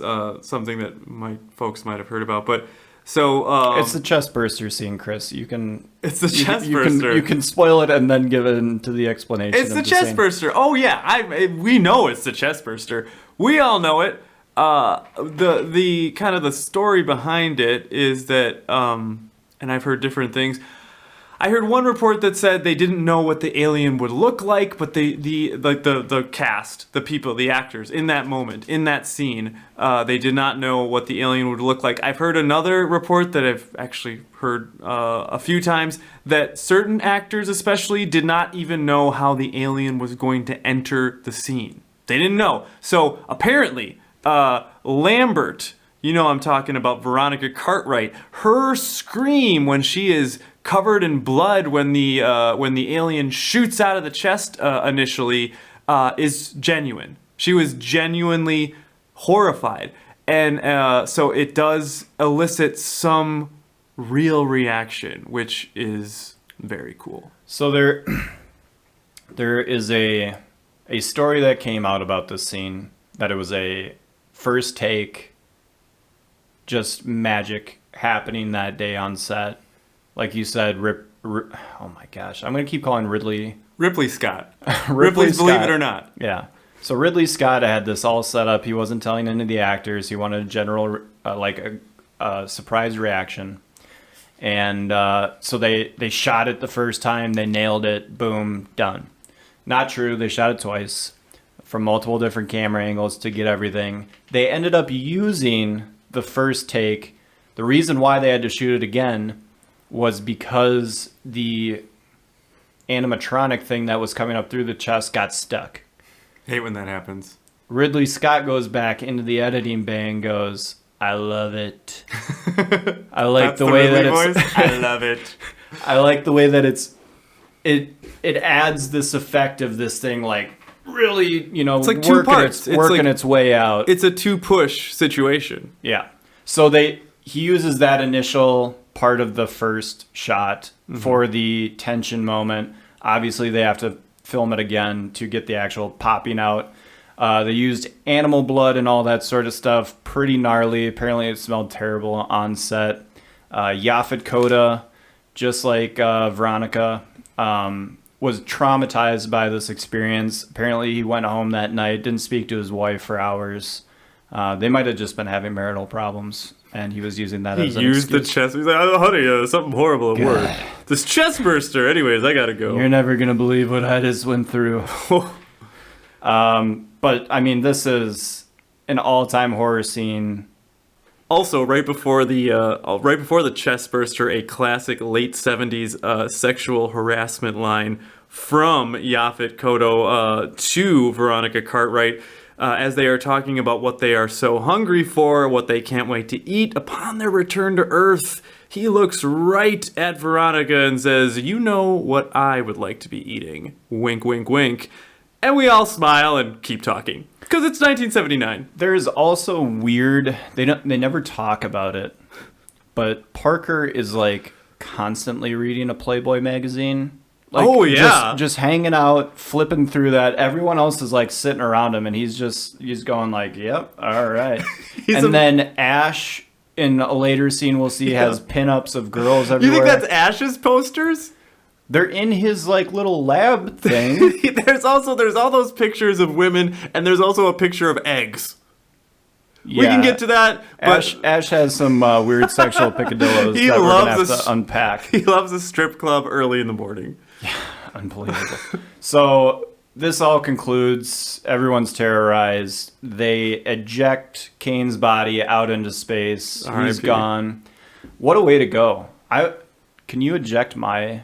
something that my folks might have heard about, but so it's the chest burster scene, Chris. It's the chest burster. You can spoil it and then give into the explanation. It's the chest burster. Oh yeah, we know it's the chest burster. We all know it. The kind of the story behind it is that, and I've heard different things. I heard one report that said they didn't know what the alien would look like, but the cast, the people, the actors in that moment, in that scene, they did not know what the alien would look like. I've heard another report that I've actually heard a few times that certain actors especially did not even know how the alien was going to enter the scene. They didn't know. So apparently, Lambert, I'm talking about Veronica Cartwright, her scream when she is covered in blood when the alien shoots out of the chest initially is genuine. She was genuinely horrified, and so it does elicit some real reaction, which is very cool. So there is a story that came out about this scene, that it was a first take, just magic happening that day on set. Like you said, oh my gosh, I'm going to keep calling Ridley Scott. Ridley Scott. Believe it or not. Yeah. So Ridley Scott had this all set up. He wasn't telling any of the actors. He wanted a general, a surprise reaction. And so they shot it the first time. They nailed it. Boom, done. Not true. They shot it twice from multiple different camera angles to get everything. They ended up using the first take. The reason why they had to shoot it again was because the animatronic thing that was coming up through the chest got stuck. Hate when that happens. Ridley Scott goes back into the editing bay and goes, "I love it. I like the way that it's. I love it. I like the way that it adds this effect of this thing like really, it's like two parts. Working its way out. It's a two-push situation. Yeah. So he uses that initial part of the first shot for the tension moment. Obviously, they have to film it again to get the actual popping out. They used animal blood and all that sort of stuff. Pretty gnarly. Apparently, it smelled terrible on set. Yaphet Kotto, just like Veronica, was traumatized by this experience. Apparently, he went home that night, didn't speak to his wife for hours. They might have just been having marital problems, and he was using that as an excuse. He used the chest. He's like, "Oh, honey, something horrible at work. This chest burster. Anyways, I gotta go." You're never gonna believe what I just went through. But I mean, this is an all-time horror scene. Also, right before the chest burster, a classic late '70s sexual harassment line from Yaphet Kotto to Veronica Cartwright. as they are talking about what they are so hungry for, what they can't wait to eat. Upon their return to Earth, he looks right at Veronica and says, "You know what I would like to be eating." Wink, wink, wink. And we all smile and keep talking. Because it's 1979. There's also weird, they never talk about it, but Parker is like constantly reading a Playboy magazine. Like, oh, yeah. Just hanging out, flipping through that. Everyone else is like sitting around him and he's going like, yep, all right. Then Ash, in a later scene we'll see, has pinups of girls everywhere. You think that's Ash's posters? They're in his like little lab thing. there's all those pictures of women, and there's also a picture of eggs. Yeah. We can get to that. But Ash has some weird sexual picadillos that we're gonna have to unpack. He loves a strip club early in the morning. Yeah, unbelievable. So this all concludes. Everyone's terrorized. They eject Kane's body out into space. He's gone. What a way to go! Can you eject my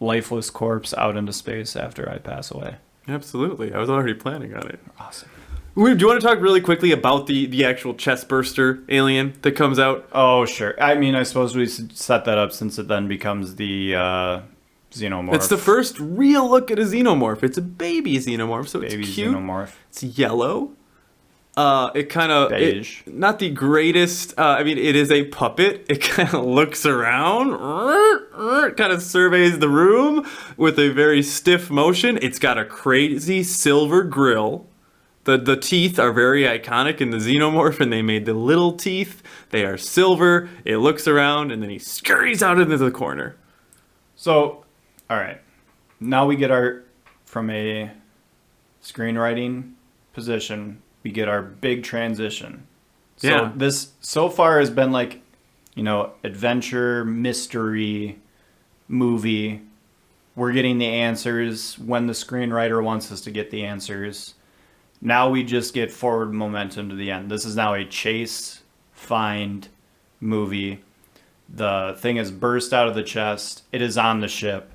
lifeless corpse out into space after I pass away? Absolutely. I was already planning on it. Awesome. Do you want to talk really quickly about the actual chest burster alien that comes out? Oh, sure. I mean, I suppose we should set that up since it then becomes the xenomorph. It's the first real look at a xenomorph. It's a baby xenomorph, so baby it's cute. Xenomorph. It's yellow. It kind of beige. Not the greatest. I mean, it is a puppet. It kind of looks around, kind of surveys the room with a very stiff motion. It's got a crazy silver grill. The teeth are very iconic in the xenomorph, and they made the little teeth. They are silver. It looks around, and then he scurries out into the corner. So, all right. Now we get from a screenwriting position, we get our big transition. So this so far has been like, adventure, mystery, movie. We're getting the answers when the screenwriter wants us to get the answers. Now we just get forward momentum to the end. This is now a chase, find movie. The thing has burst out of the chest. It is on the ship.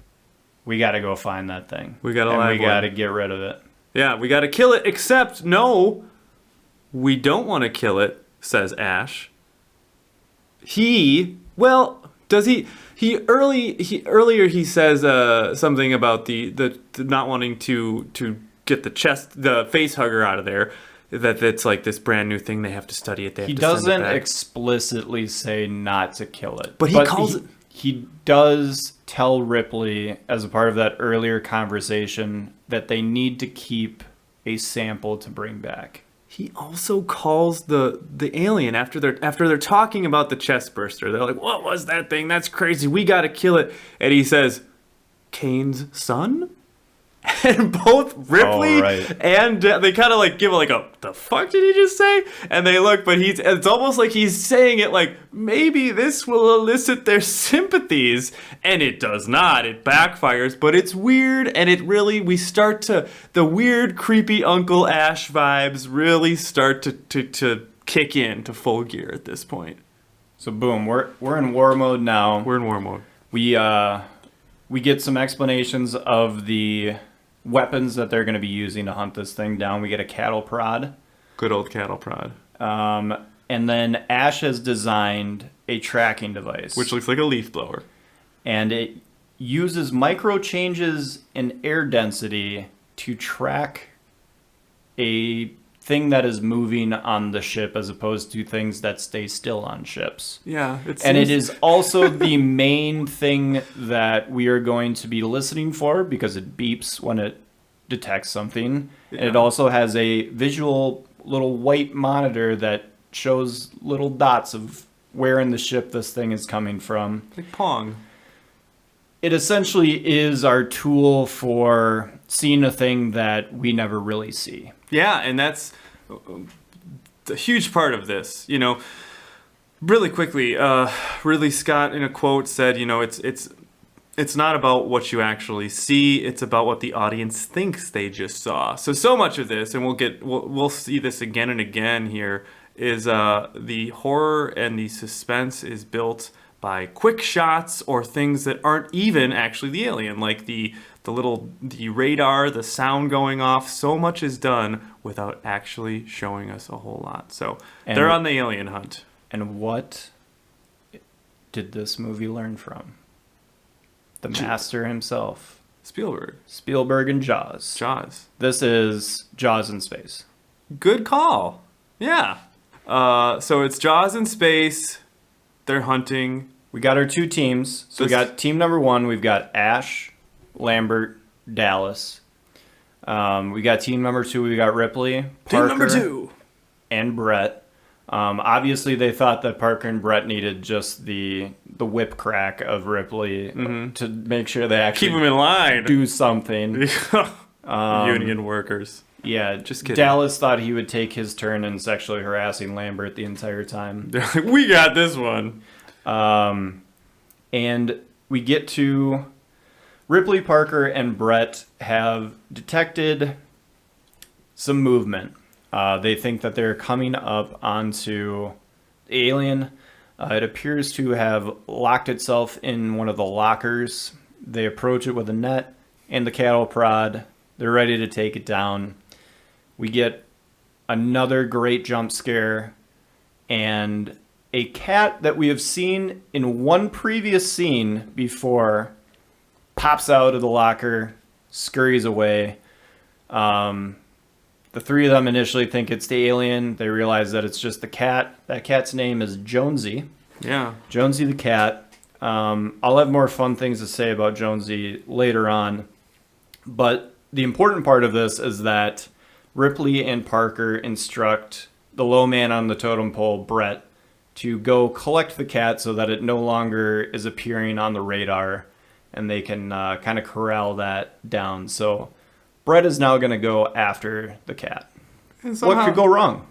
We got to go find that thing. We got to get rid of it. Yeah, we got to kill it. Except, no, we don't want to kill it, says Ash. Earlier he says something about the not wanting to get the face hugger out of there. That's like this brand new thing they have to study it. He doesn't explicitly say not to kill it, but he calls it. He does tell Ripley, as a part of that earlier conversation, that they need to keep a sample to bring back. He also calls the alien after they're talking about the chest burster. They're like, "What was that thing? That's crazy. We got to kill it." And he says, "Kane's son?" And both Ripley and they kind of like give it like the fuck did he just say? And they look, but it's almost like he's saying it like maybe this will elicit their sympathies, and it does not. It backfires, but it's weird, and we start to the weird creepy Uncle Ash vibes really start to kick in to full gear at this point. So boom, we're in war mode now. We're in war mode. We get some explanations of the weapons that they're going to be using to hunt this thing down. We get a cattle prod. Good old cattle prod. And then Ash has designed a tracking device. Which looks like a leaf blower. And it uses micro changes in air density to track a thing that is moving on the ship as opposed to things that stay still on ships. Yeah. It is also the main thing that we are going to be listening for because it beeps when it detects something. Yeah. And it also has a visual little white monitor that shows little dots of where in the ship this thing is coming from. Like Pong. It essentially is our tool for seeing a thing that we never really see. Yeah, and that's a huge part of this. Really quickly, Ridley Scott in a quote said, it's not about what you actually see, it's about what the audience thinks they just saw. So much of this, and we'll see this again and again here, is the horror and the suspense is built by quick shots or things that aren't even actually the alien, like the the radar, the sound going off. So much is done without actually showing us a whole lot. So they're on the alien hunt. And what did this movie learn from? The master himself. Spielberg and Jaws. This is Jaws in space. Good call. Yeah. So it's Jaws in space. They're hunting. We got our two teams. So we got team number 1. We've got Ash, Lambert, Dallas. We got team number 2. We got Ripley, Parker, team number 2, and Brett. Obviously, they thought that Parker and Brett needed just the whip crack of Ripley to make sure they actually keep them in line, do something. Union workers. Yeah, just kidding. Dallas thought he would take his turn in sexually harassing Lambert the entire time. They're like, we got this one. And we get to Ripley, Parker, and Brett have detected some movement. They think that they're coming up onto the alien. It appears to have locked itself in one of the lockers. They approach it with a net and the cattle prod. They're ready to take it down. We get another great jump scare and a cat that we have seen in one previous scene before pops out of the locker, scurries away. The three of them initially think it's the alien. They realize that it's just the cat. That cat's name is Jonesy. Yeah. Jonesy the cat. I'll have more fun things to say about Jonesy later on. But the important part of this is that Ripley and Parker instruct the low man on the totem pole, Brett, to go collect the cat so that it no longer is appearing on the radar and they can kind of corral that down. So Brett is now going to go after the cat. What could go wrong?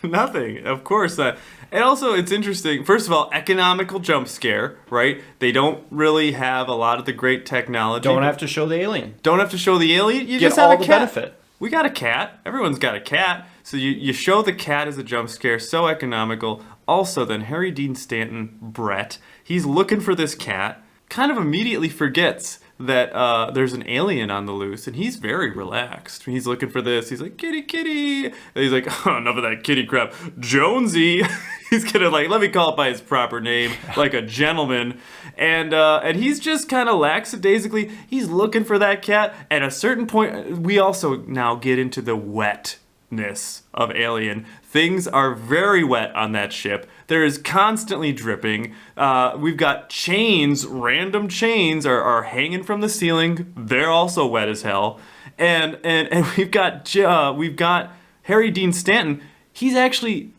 Nothing, of course. And also, it's interesting. First of all, economical jump scare, right? They don't really have a lot of the great technology. Don't have to show the alien. You Get just have all a the cat. benefit. We got a cat. Everyone's got a cat. So you show the cat as a jump scare, so economical. Also, then Harry Dean Stanton, Brett, he's looking for this cat, kind of immediately forgets that there's an alien on the loose, and he's very relaxed. He's looking for this. He's like, kitty, kitty. And he's like, oh, enough of that kitty crap. Jonesy. He's gonna let me call it by his proper name, like a gentleman. And he's just kind of lackadaisically, he's looking for that cat. At a certain point, we also now get into the wetness of Alien. Things are very wet on that ship. There is constantly dripping. We've got chains, random chains are hanging from the ceiling. They're also wet as hell. And we've got Harry Dean Stanton. He's actually,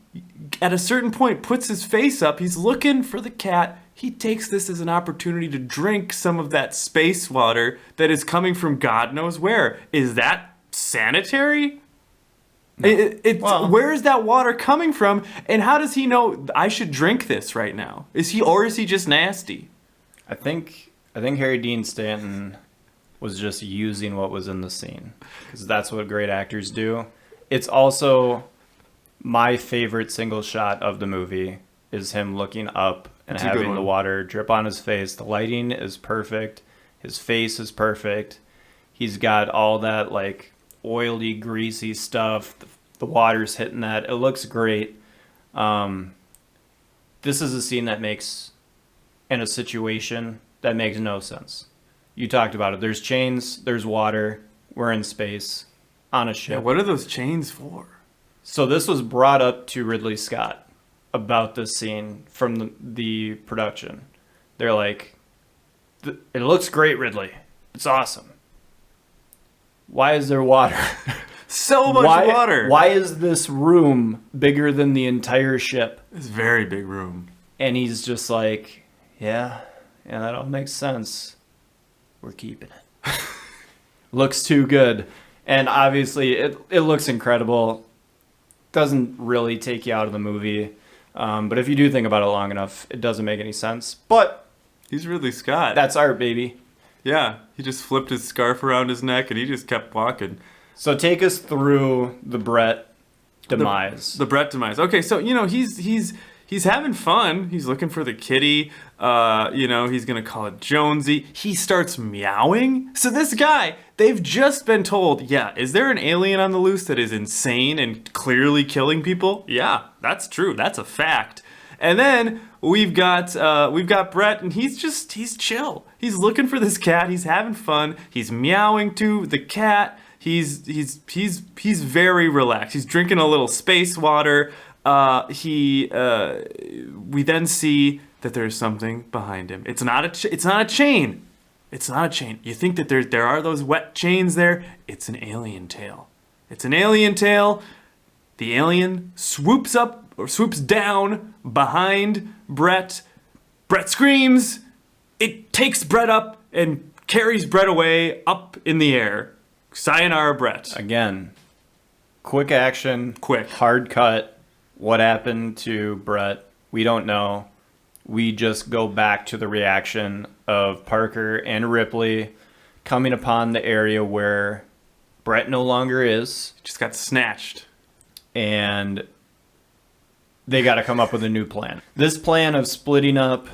at a certain point, puts his face up. He's looking for the cat. He takes this as an opportunity to drink some of that space water that is coming from God knows where. Is that sanitary? No. Where is that water coming from, and how does he know I should drink this right now? Is he just nasty? I think Harry Dean Stanton was just using what was in the scene, because that's what great actors do. It's also my favorite single shot of the movie is him looking up and having the water drip on his face. The lighting is perfect. His face is perfect. He's got all that oily, greasy stuff. The water's hitting that. It looks great. This is a scene that makes, in a situation that makes no sense. You talked about it. There's chains, there's water, we're in space, on a ship. Yeah, what are those chains for? So this was brought up to Ridley Scott about this scene from the production. They're like, it looks great, Ridley. It's awesome. Why is there water? So much water. Why is this room bigger than the entire ship? It's a very big room. And he's just like, yeah, that all makes sense. We're keeping it. Looks too good. And obviously, it looks incredible. Doesn't really take you out of the movie. But if you do think about it long enough, it doesn't make any sense. But he's Ridley Scott. That's art, baby. Yeah, he just flipped his scarf around his neck and he just kept walking. So take us through the Brett demise. The Brett demise. Okay, so he's he's having fun. He's looking for the kitty. He's going to call it Jonesy. He starts meowing. So this guy, they've just been told, yeah, is there an alien on the loose that is insane and clearly killing people? Yeah, that's true. That's a fact. And then we've got Brett, and he's chill. He's looking for this cat. He's having fun. He's meowing to the cat. He's very relaxed. He's drinking a little space water. We then see that there's something behind him. It's not a chain. It's not a chain. You think that there are those wet chains there? It's an alien tail. It's an alien tail. The alien swoops down behind Brett. Brett screams. It takes Brett up and carries Brett away up in the air. Sayonara, Brett. Again, quick action. Quick. Hard cut. What happened to Brett? We don't know. We just go back to the reaction of Parker and Ripley coming upon the area where Brett no longer is. Just got snatched. And they got to come up with a new plan. This plan of splitting up,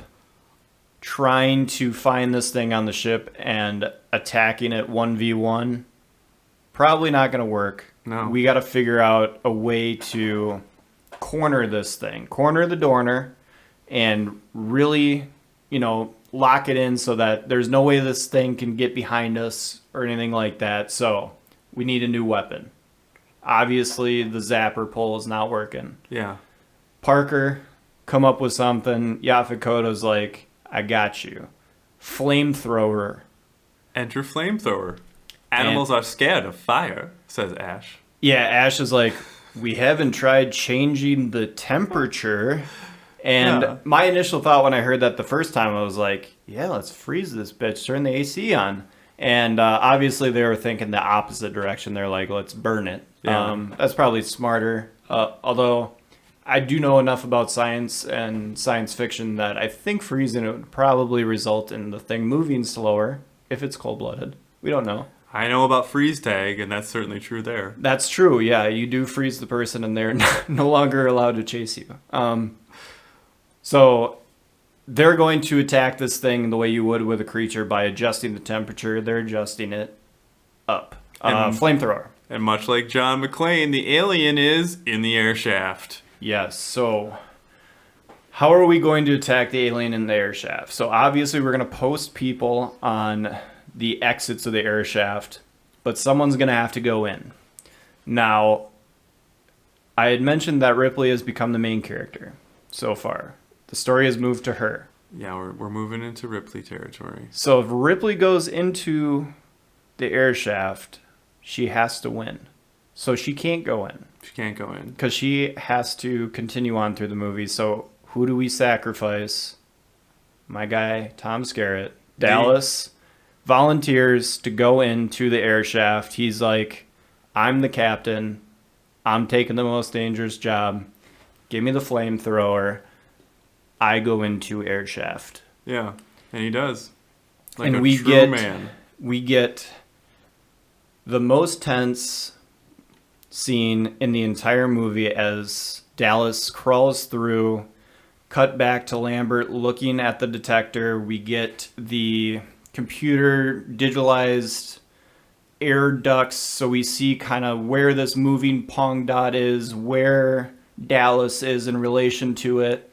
trying to find this thing on the ship and attacking it 1v1, probably not going to work. No. We got to figure out a way to corner this thing, corner the Dorner, and really, lock it in so that there's no way this thing can get behind us or anything like that. So we need a new weapon. Obviously, the zapper pull is not working. Yeah. Parker, come up with something. Yaphet Kotto's like, I got you. Flamethrower. Enter flamethrower. Animals are scared of fire, says Ash. Yeah, Ash is like, we haven't tried changing the temperature. And my initial thought when I heard that the first time, I was like, yeah, let's freeze this bitch. Turn the AC on. And obviously they were thinking the opposite direction. They're like, let's burn it. Yeah. That's probably smarter. Although I do know enough about science and science fiction that I think freezing it would probably result in the thing moving slower if it's cold-blooded. We don't know. I know about freeze tag, and that's certainly true there. That's true, yeah. You do freeze the person, and they're no longer allowed to chase you. So they're going to attack this thing the way you would with a creature by adjusting the temperature. They're adjusting it up. Flamethrower. And much like John McClane, the alien is in the air shaft. Yes, so how are we going to attack the alien in the air shaft? So obviously we're going to post people on the exits of the air shaft, but someone's going to have to go in. Now, I had mentioned that Ripley has become the main character so far. The story has moved to her. Yeah, we're moving into Ripley territory. So if Ripley goes into the air shaft, she has to win. So she can't go in. She can't go in. Because she has to continue on through the movie. So who do we sacrifice? My guy, Tom Skerritt. Dallas volunteers to go into the air shaft. He's like, I'm the captain. I'm taking the most dangerous job. Give me the flamethrower. I go into air shaft. Yeah, and he does. Like and a we true man. We get the most tense scene in the entire movie as Dallas crawls through, cut back to Lambert looking at the detector. We get the computer digitalized air ducts, so we see kind of where this moving pong dot is, where Dallas is in relation to it,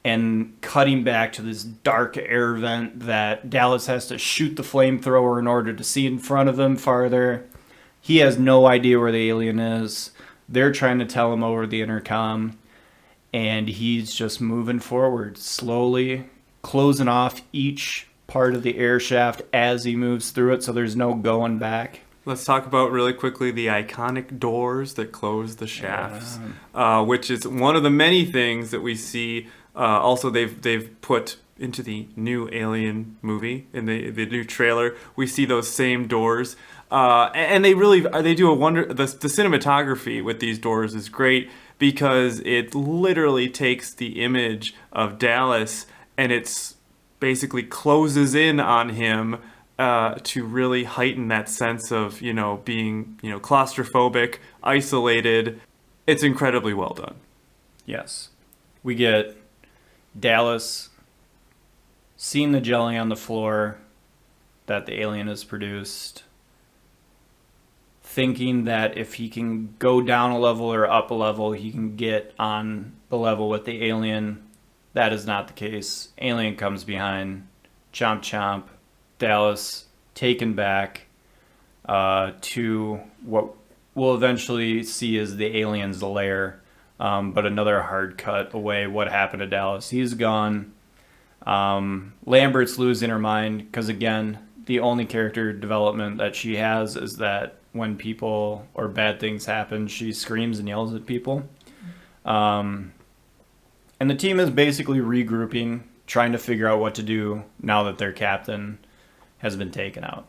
and cutting back to this dark air vent that Dallas has to shoot the flamethrower in order to see in front of him farther. He has no idea where the alien is. They're trying to tell him over the intercom, and he's just moving forward, slowly closing off each part of the air shaft as he moves through it, so there's no going back. Let's talk about really quickly the iconic doors that close the shafts, which is one of the many things that we see. Also, they've put into the new Alien movie in the new trailer. We see those same doors, and they do a wonder. The cinematography with these doors is great because it literally takes the image of Dallas and it's basically closes in on him to really heighten that sense of being claustrophobic, isolated. It's incredibly well done. Yes. we get Dallas seeing the jelly on the floor that the alien has produced, thinking that if he can go down a level or up a level, he can get on the level with the alien. That is not the case. Alien comes behind, chomp chomp, Dallas taken back to what we'll eventually see as the alien's lair, but another hard cut away. What happened to Dallas? He's gone. Lambert's losing her mind because, again, the only character development that she has is that when people or bad things happen, she screams and yells at people. And the team is basically regrouping, trying to figure out what to do now that their captain has been taken out.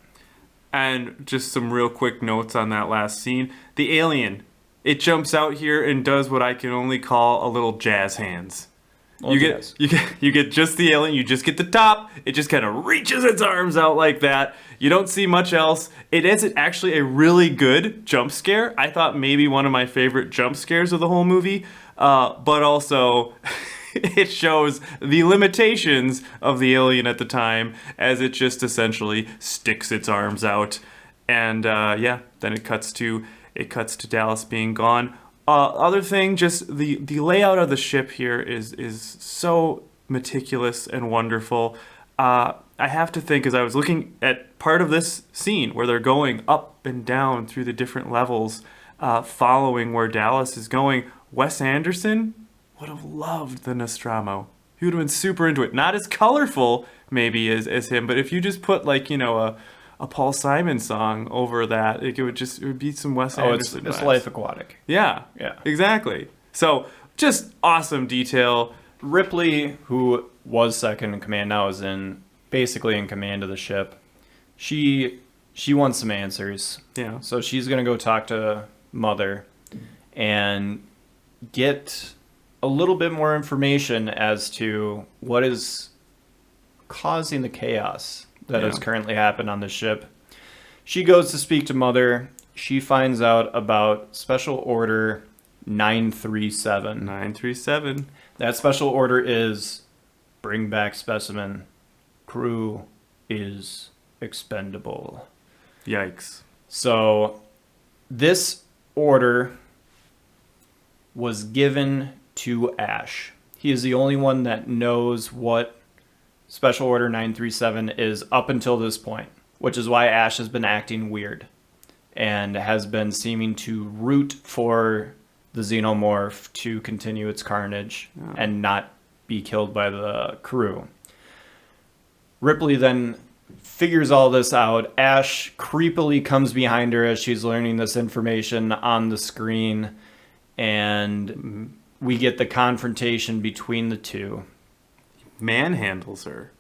And just some real quick notes on that last scene. The alien, it jumps out here and does what I can only call a little jazz hands. You get just the alien, you just get the top, it just kind of reaches its arms out like that. You don't see much else. It is actually a really good jump scare. I thought maybe one of my favorite jump scares of the whole movie. But also, it shows the limitations of the alien at the time, as it just essentially sticks its arms out. And then it cuts to Dallas being gone. Other thing, just the layout of the ship here is so meticulous and wonderful. I have to think, as I was looking at part of this scene where they're going up and down through the different levels, following where Dallas is going, Wes Anderson would have loved the Nostromo. He would have been super into it. Not as colorful, maybe, as him, but if you just put, like, you know, a Paul Simon song over that, it would be some Wes Anderson it's vibes. Life Aquatic. Yeah, exactly. So, just awesome detail. Ripley, who was second in command, now is basically in command of the ship. She wants some answers. Yeah. So she's going to go talk to Mother and get a little bit more information as to what is causing the chaos that has currently happened on the ship. She goes to speak to Mother. She finds out about Special Order 937. 937. That special order is bring back specimen. Crew is expendable. Yikes. So this order was given to Ash. He is the only one that knows what Special Order 937 is up until this point, which is why Ash has been acting weird and has been seeming to root for the xenomorph to continue its carnage and not be killed by the crew. Ripley then figures all this out. Ash creepily comes behind her as she's learning this information on the screen, and we get the confrontation between the two. Manhandles her.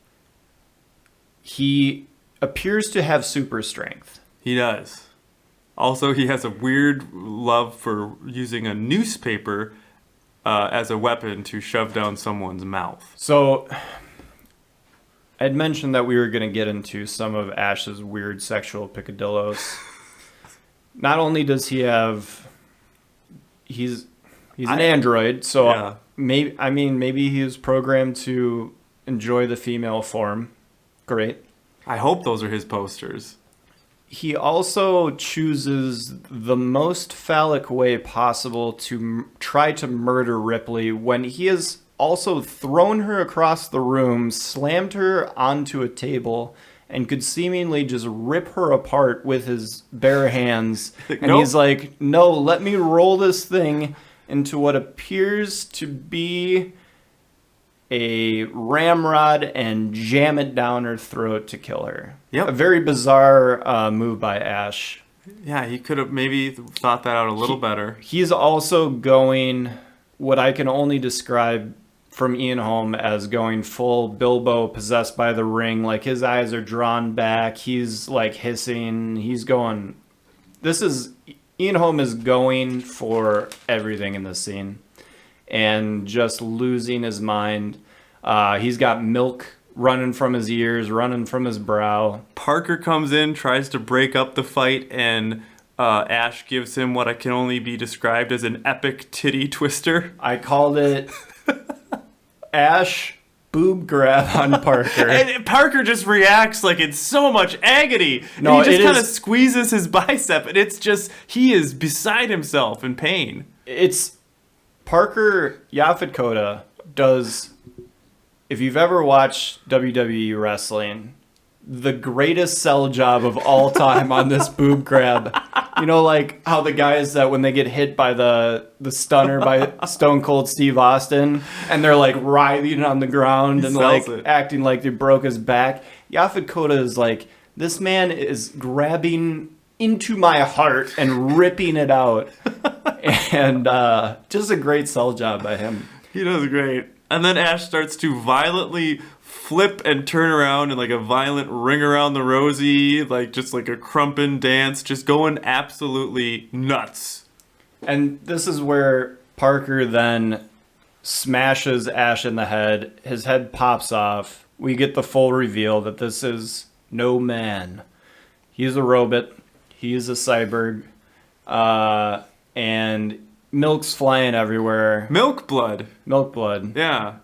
He appears to have super strength. He does. Also, he has a weird love for using a newspaper as a weapon to shove down someone's mouth. So, I'd mentioned that we were going to get into some of Ash's weird sexual picadillos. Not only does he have... He's an android, so maybe he was programmed to enjoy the female form. Great. I hope those are his posters. He also chooses the most phallic way possible to try to murder Ripley when he has also thrown her across the room, slammed her onto a table, and could seemingly just rip her apart with his bare hands. And he's like, no, let me roll this thing into what appears to be a ramrod and jam it down her throat to kill her. Yep. A very bizarre move by Ash. Yeah, he could have maybe thought that out a little better. He's also going what I can only describe from Ian Holm as going full Bilbo possessed by the ring. Like, his eyes are drawn back. He's like hissing. He's going... Ian Holm is going for everything in this scene and just losing his mind. He's got milk running from his ears, running from his brow. Parker comes in, tries to break up the fight, and Ash gives him what can only be described as an epic titty twister. I called it Ash boob grab on Parker. And Parker just reacts like it's so much agony. No, and he just it kind of is- squeezes his bicep, and it's just, he is beside himself in pain. It's Parker Yaphet Kotto does, if you've ever watched WWE wrestling, the greatest sell job of all time on this boob grab. You know, like how the guys that when they get hit by the stunner by Stone Cold Steve Austin and they're like writhing on the ground and like sells it. acting like they broke his back. Yaphet Kotto is like, this man is grabbing into my heart and ripping it out. And just a great sell job by him. He does great. And then Ash starts to violently flip and turn around in like a violent ring around the rosy, like just like a crumpin' dance, just going absolutely nuts. And this is where Parker then smashes Ash in the head. His head pops off. We get the full reveal that this is no man. He's a robot. He is a cyborg. And milk's flying everywhere. Milk blood. Milk blood. Yeah.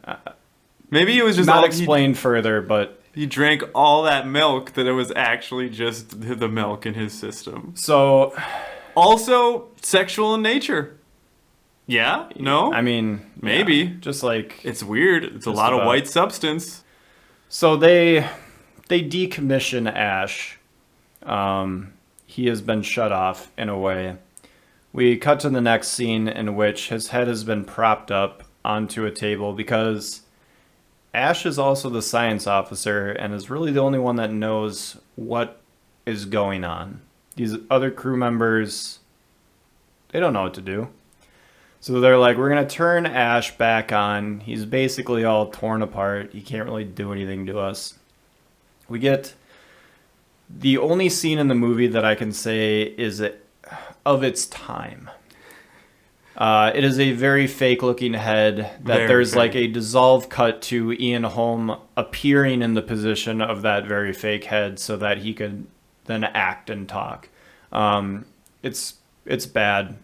Maybe it was just Not all explained further, but... He drank all that milk that it was actually just the milk in his system. So... Also, sexual in nature. Yeah? No? I mean... Maybe. Yeah, just like... It's weird. It's a Just lot of about. white substance. So they decommission Ash. He has been shut off in a way. We cut to the next scene in which his head has been propped up onto a table because Ash is also the science officer and is really the only one that knows what is going on. These other crew members, they don't know what to do. So they're like, we're going to turn Ash back on. He's basically all torn apart. He can't really do anything to us. We get the only scene in the movie that I can say is of its time. It is a very fake-looking head that Very there's fake. like a dissolve cut to Ian Holm appearing in the position of that very fake head so that he could then act and talk. It's bad.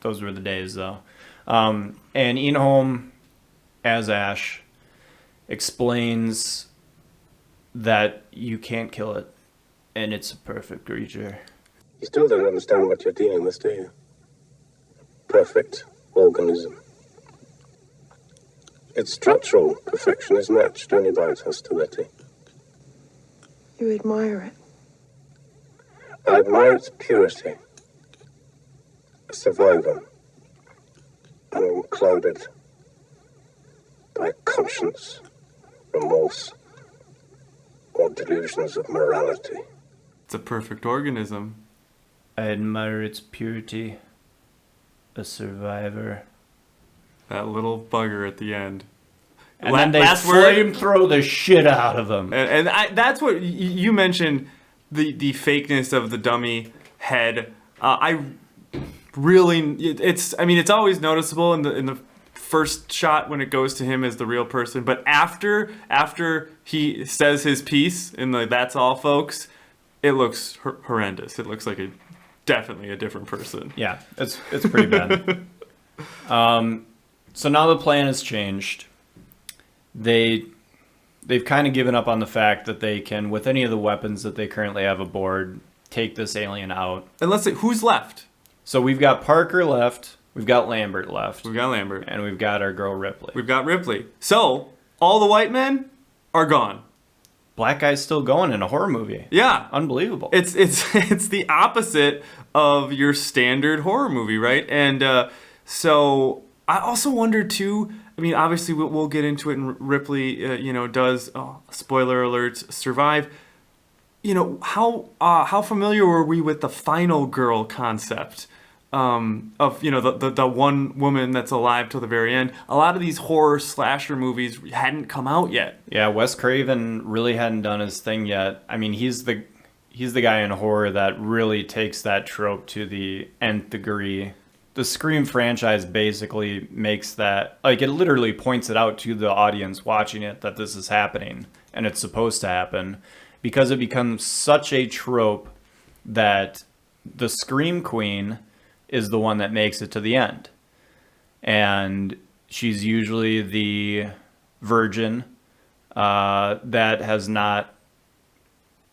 Those were the days, though. And Ian Holm, as Ash, explains that you can't kill it, and it's a perfect creature. You still don't understand what you're dealing with, do you? Perfect organism. Its structural perfection is matched only by its hostility. You admire it. I admire its purity. A survivor, unclouded by conscience, remorse, or delusions of morality. It's a perfect organism. I admire its purity. A survivor. That little bugger at the end. And then they flamethrow the shit out of him. That's what you mentioned, the fakeness of the dummy head. I really, it's always noticeable in the first shot when it goes to him as the real person, but after he says his piece in the "That's all, folks," it looks horrendous. It looks like definitely a different person. Yeah, it's pretty bad. So now the plan has changed. They've kind of given up on the fact that they can, with any of the weapons that they currently have aboard, take this alien out. And let's say, who's left? So we've got Parker left, we've got Lambert left, We've got Lambert. and we've got our girl Ripley. We've got Ripley. So, all the white men are gone. Black guy's still going in a horror movie. Yeah. Unbelievable. It's the opposite of your standard horror movie, right? And so I also wonder too. I mean, obviously we'll get into it. And Ripley, does spoiler alerts survive. How familiar were we with the final girl concept? Of the one woman that's alive till the very end. A lot of these horror slasher movies hadn't come out yet. Yeah, Wes Craven really hadn't done his thing yet. I mean, he's the guy in horror that really takes that trope to the nth degree. The Scream franchise basically makes that, like, it literally points it out to the audience watching it that this is happening and it's supposed to happen, because it becomes such a trope that the Scream Queen is the one that makes it to the end. And She's usually the virgin that has not,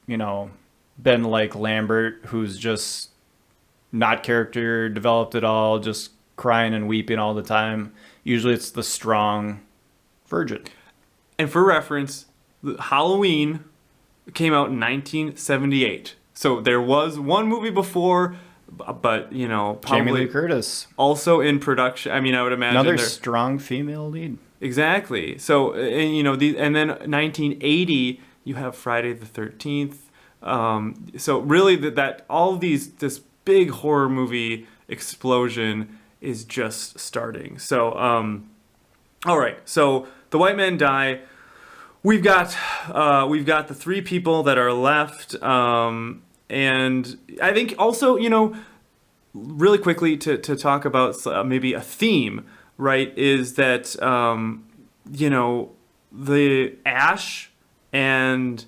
been like Lambert, who's just not character developed at all, just crying and weeping all the time. Usually it's the strong virgin. And for reference, Halloween came out in 1978. So there was one movie before, but, probably Jamie Lee Curtis. Also in production. I mean, I would imagine Another strong female lead. Exactly. So, and then 1980, you have Friday the 13th. So really that all of this big horror movie explosion is just starting. So, all right. So the white men die. We've got the three people that are left. And I think also, really quickly to talk about maybe a theme, right, is that, the Ash and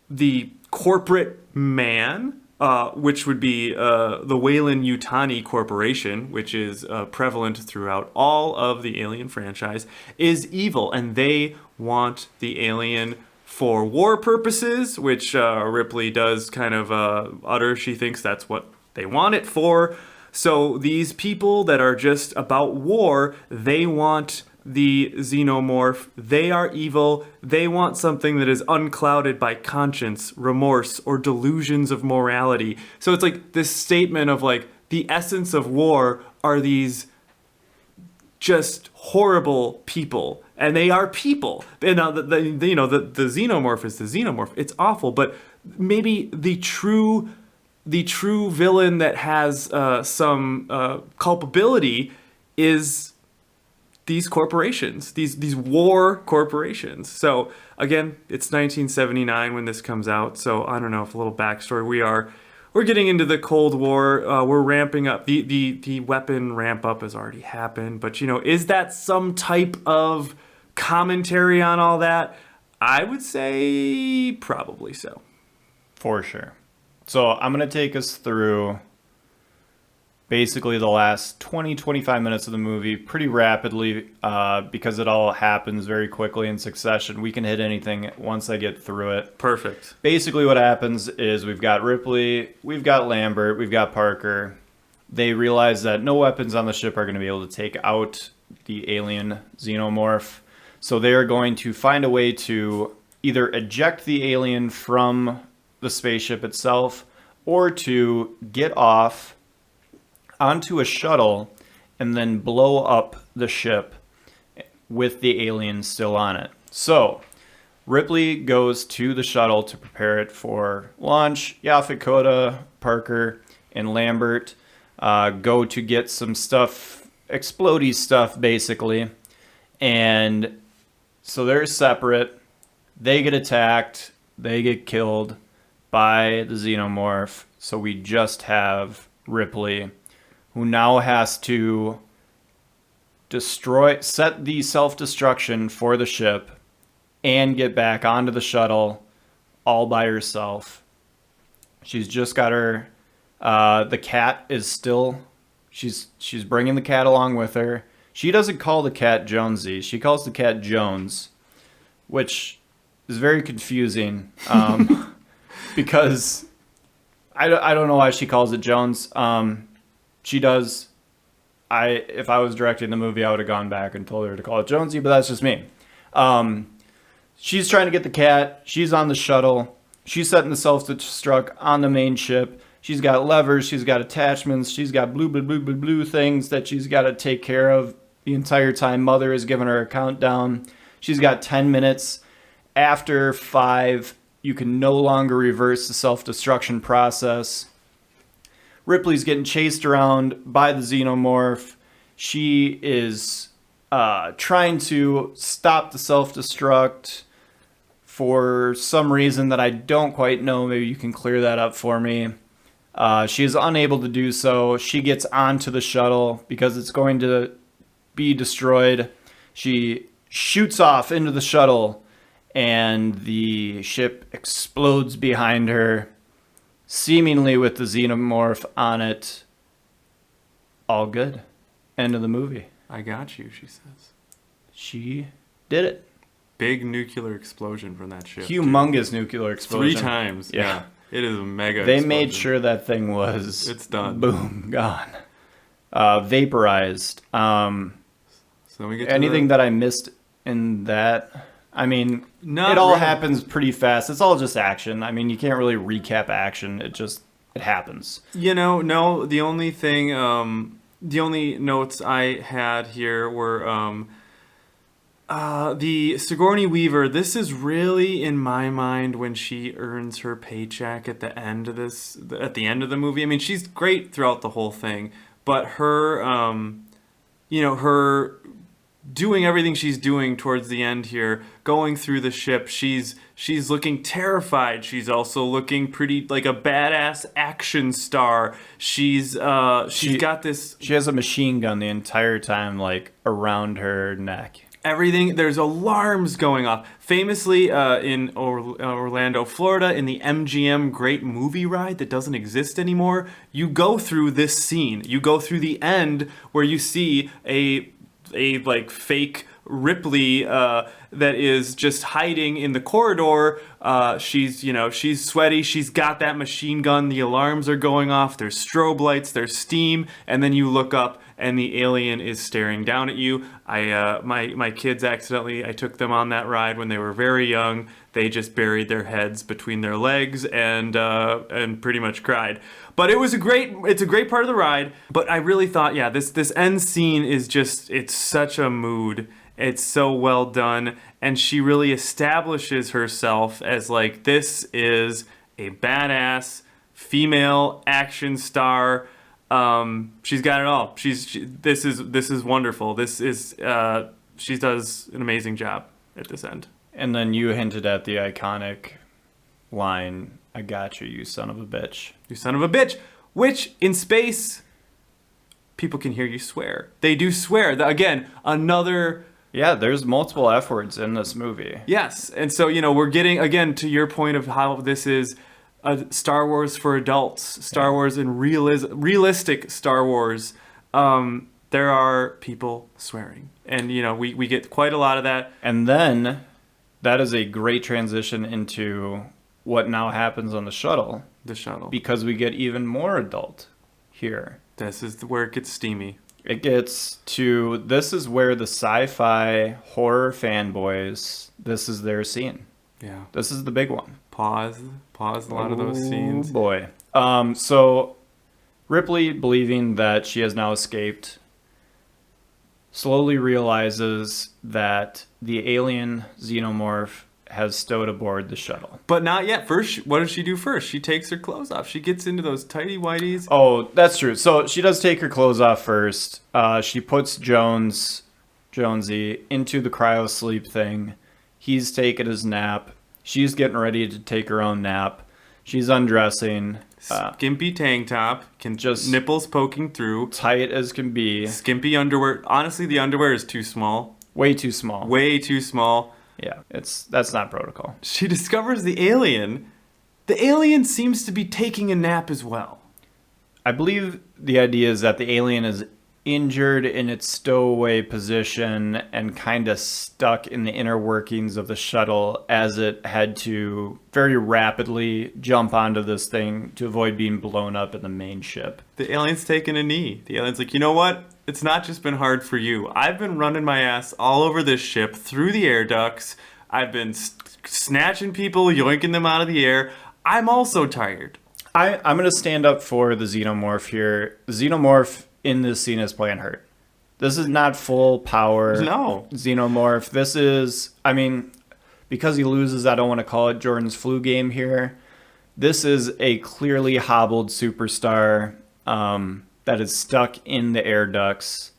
the corporate man, which would be the Weyland-Yutani Corporation, which is prevalent throughout all of the Alien franchise, is evil, and they want the alien for war purposes, which Ripley does kind of utter. She thinks that's what they want it for. So these people that are just about war, they want the xenomorph. They are evil. They want something that is unclouded by conscience, remorse, or delusions of morality. So it's like this statement of like the essence of war are these just horrible people, and they are people. And now the xenomorph is the xenomorph. It's awful, but maybe the true villain that has some culpability is these corporations, these war corporations. So again, it's 1979 when this comes out. So I don't know, if a little backstory, we're getting into the Cold War. We're ramping up. The weapon ramp up has already happened. But is that some type of commentary on all that? I would say probably so. For sure. So I'm going to take us through basically the last 20-25 minutes of the movie pretty rapidly because it all happens very quickly in succession. We can hit anything once I get through it. Perfect. Basically what happens is we've got Ripley, we've got Lambert, we've got Parker. They realize that no weapons on the ship are going to be able to take out the alien xenomorph. So they are going to find a way to either eject the alien from the spaceship itself or to get off onto a shuttle and then blow up the ship with the alien still on it. So Ripley goes to the shuttle to prepare it for launch. Yaphet Kotto, Parker, and Lambert go to get some stuff, explodey stuff basically. And so they're separate. They get attacked. They get killed by the xenomorph. So we just have Ripley, who now has to set the self-destruction for the ship and get back onto the shuttle all by herself. She's just got her, the cat is still, she's bringing the cat along with her. She doesn't call the cat Jonesy. She calls the cat Jones, which is very confusing because I don't know why she calls it Jones. She does. If I was directing the movie, I would have gone back and told her to call it Jonesy, but that's just me. She's trying to get the cat. She's on the shuttle. She's setting the self-destruct on the main ship. She's got levers. She's got attachments. She's got blue things that she's got to take care of the entire time. Mother has given her a countdown. She's got 10 minutes. After 5, you can no longer reverse the self-destruction process. Ripley's getting chased around by the xenomorph. She is trying to stop the self-destruct for some reason that I don't quite know. Maybe you can clear that up for me. She is unable to do so. She gets onto the shuttle because it's going to be destroyed. She shoots off into the shuttle, and the ship explodes behind her, seemingly with the xenomorph on it. All good. End of the movie. I got you, she says. She did it. Big nuclear explosion from that ship. Humongous nuclear explosion. 3 times. Yeah. It is a mega They explosion. made sure that thing was... It's done. Boom. Gone. Vaporized. So we get to Anything that I missed in that? I mean, it all happens pretty fast. It's all just action. I mean, you can't really recap action. It happens. No, the only thing, the only notes I had here were the Sigourney Weaver. This is really, in my mind, when she earns her paycheck at the end of the movie. I mean, she's great throughout the whole thing, but her, her doing everything she's doing towards the end here, going through the ship, she's looking terrified. She's also looking pretty like a badass action star. She's got this. She has a machine gun the entire time, like around her neck. Everything, there's alarms going off. Famously, in Orlando, Florida, in the MGM Great Movie Ride that doesn't exist anymore, you go through this scene. You go through the end where you see a like fake Ripley that is just hiding in the corridor. She's sweaty. She's got that machine gun. The alarms are going off. There's strobe lights. There's steam. And then you look up and the alien is staring down at you. My kids accidentally, I took them on that ride when they were very young. They just buried their heads between their legs and pretty much cried. But it's a great part of the ride. But I really thought, this end scene is just, it's such a mood. It's so well done. And she really establishes herself as like, this is a badass female action star. She's got it all. This is wonderful. She does an amazing job at this end. And then you hinted at the iconic line, "I got you, you son of a bitch." You son of a bitch. Which, in space, people can hear you swear. They do swear. Again, another... Yeah, there's multiple F words in this movie. Yes. And so, we're getting, again, to your point of how this is a Star Wars for adults. Star Wars and realistic Star Wars. There are people swearing. And, we get quite a lot of that. And then... that is a great transition into what now happens on the shuttle. The shuttle. Because we get even more adult here. This is where it gets steamy. This is where the sci-fi horror fanboys, this is their scene. Yeah. This is the big one. Pause a lot of those scenes. Oh boy. So Ripley, believing that she has now escaped, slowly realizes that the alien xenomorph has stowed aboard the shuttle. But not yet. First, what does she do first? She takes her clothes off. She gets into those tighty whities. Oh, that's true. So she does take her clothes off first. She puts Jonesy into the cryo sleep thing. He's taking his nap. She's getting ready to take her own nap. She's undressing. Skimpy tank top, just nipples poking through. Tight as can be. Skimpy underwear. Honestly, the underwear is too small. Way too small. Way too small. Yeah, that's not protocol. She discovers the alien. The alien seems to be taking a nap as well. I believe the idea is that the alien is injured in its stowaway position and kind of stuck in the inner workings of the shuttle as it had to very rapidly jump onto this thing to avoid being blown up in the main ship. The alien's taking a knee. The alien's like, you know what? It's not just been hard for you. I've been running my ass all over this ship, through the air ducts. I've been snatching people, yoinking them out of the air. I'm also tired. I'm going to stand up for the xenomorph here. The xenomorph in this scene is playing hurt. This is not full power xenomorph. This is, because he loses, I don't want to call it Jordan's flu game here. This is a clearly hobbled superstar that is stuck in the air ducts.